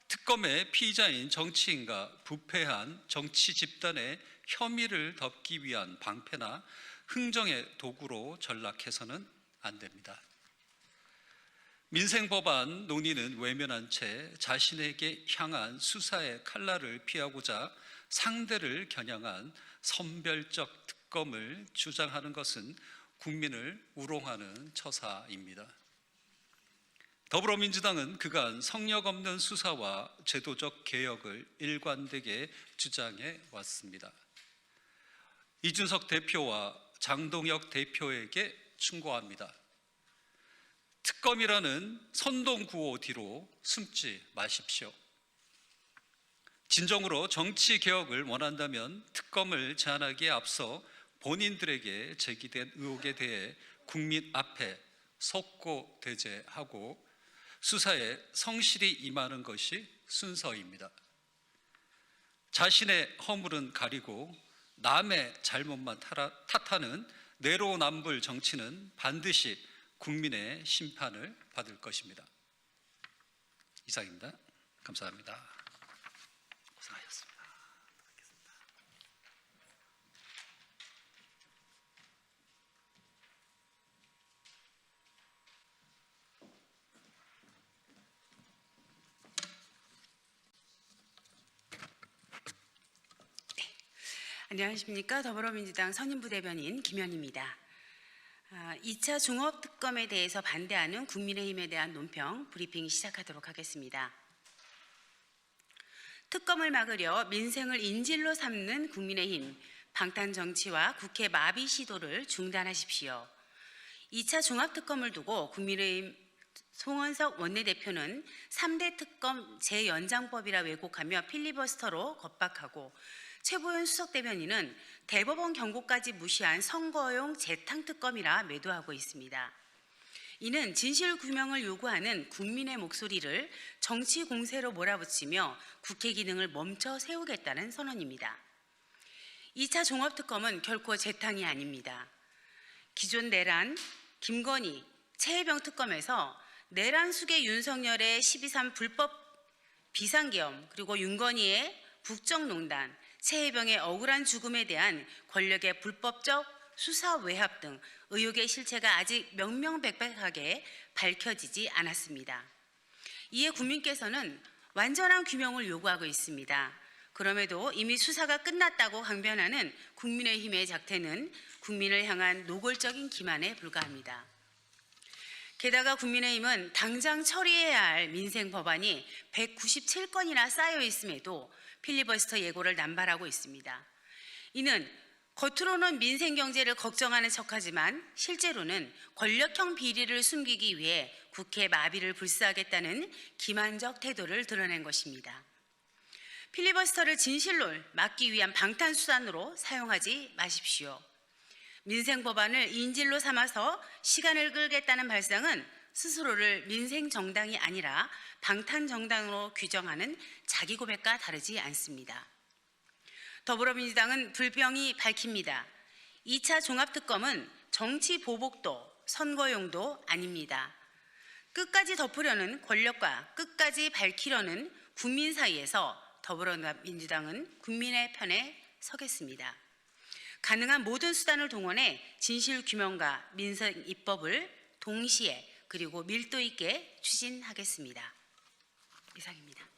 특검의 피의자인 정치인과 부패한 정치 집단의 혐의를 덮기 위한 방패나 흥정의 도구로 전락해서는 안 됩니다. 민생법안 논의는 외면한 채 자신에게 향한 수사의 칼날을 피하고자 상대를 겨냥한 선별적 특검을 주장하는 것은 국민을 우롱하는 처사입니다. 더불어민주당은 그간 성역 없는 수사와 제도적 개혁을 일관되게 주장해 왔습니다. 이준석 대표와 장동혁 대표에게 충고합니다. 특검이라는 선동구호 뒤로 숨지 마십시오. 진정으로 정치 개혁을 원한다면 특검을 제안하기에 앞서 본인들에게 제기된 의혹에 대해 국민 앞에 속고대죄하고 수사에 성실히 임하는 것이 순서입니다. 자신의 허물은 가리고 남의 잘못만 탓하는 내로남불 정치는 반드시 국민의 심판을 받을 것입니다. 이상입니다. 감사합니다. 고생하셨습니다. 안녕하십니까. 더불어민주당 선임부대변인 김현입니다. 2차 종합특검에 대해서 반대하는 국민의힘에 대한 논평 브리핑 시작하도록 하겠습니다. 특검을 막으려 민생을 인질로 삼는 국민의힘, 방탄정치와 국회 마비 시도를 중단하십시오. 2차 종합특검을 두고 국민의힘 송원석 원내대표는 3대 특검 재연장법이라 왜곡하며 필리버스터로 겁박하고 최고현 수석대변인은 대법원 경고까지 무시한 선거용 재탕특검이라 매도하고 있습니다. 이는 진실규명을 요구하는 국민의 목소리를 정치 공세로 몰아붙이며 국회 기능을 멈춰 세우겠다는 선언입니다. 2차 종합특검은 결코 재탕이 아닙니다. 기존 내란, 김건희, 최혜병 특검에서 내란 수계 윤석열의 12.3 불법 비상계엄 그리고 윤건희의 국정농단, 최혜병의 억울한 죽음에 대한 권력의 불법적 수사 외압 등 의혹의 실체가 아직 명명백백하게 밝혀지지 않았습니다. 이에 국민께서는 완전한 규명을 요구하고 있습니다. 그럼에도 이미 수사가 끝났다고 강변하는 국민의힘의 작태는 국민을 향한 노골적인 기만에 불과합니다. 게다가 국민의힘은 당장 처리해야 할 민생 법안이 197건이나 쌓여 있음에도 필리버스터 예고를 남발하고 있습니다. 이는 겉으로는 민생 경제를 걱정하는 척하지만 실제로는 권력형 비리를 숨기기 위해 국회 마비를 불사하겠다는 기만적 태도를 드러낸 것입니다. 필리버스터를 진실로 막기 위한 방탄수단으로 사용하지 마십시오. 민생 법안을 인질로 삼아서 시간을 끌겠다는 발상은 스스로를 민생 정당이 아니라 방탄 정당으로 규정하는 자기 고백과 다르지 않습니다. 더불어민주당은 불평이 밝힙니다. 2차 종합특검은 정치 보복도 선거용도 아닙니다. 끝까지 덮으려는 권력과 끝까지 밝히려는 국민 사이에서 더불어민주당은 국민의 편에 서겠습니다. 가능한 모든 수단을 동원해 진실규명과 민생 입법을 동시에 그리고 밀도 있게 추진하겠습니다. 이상입니다.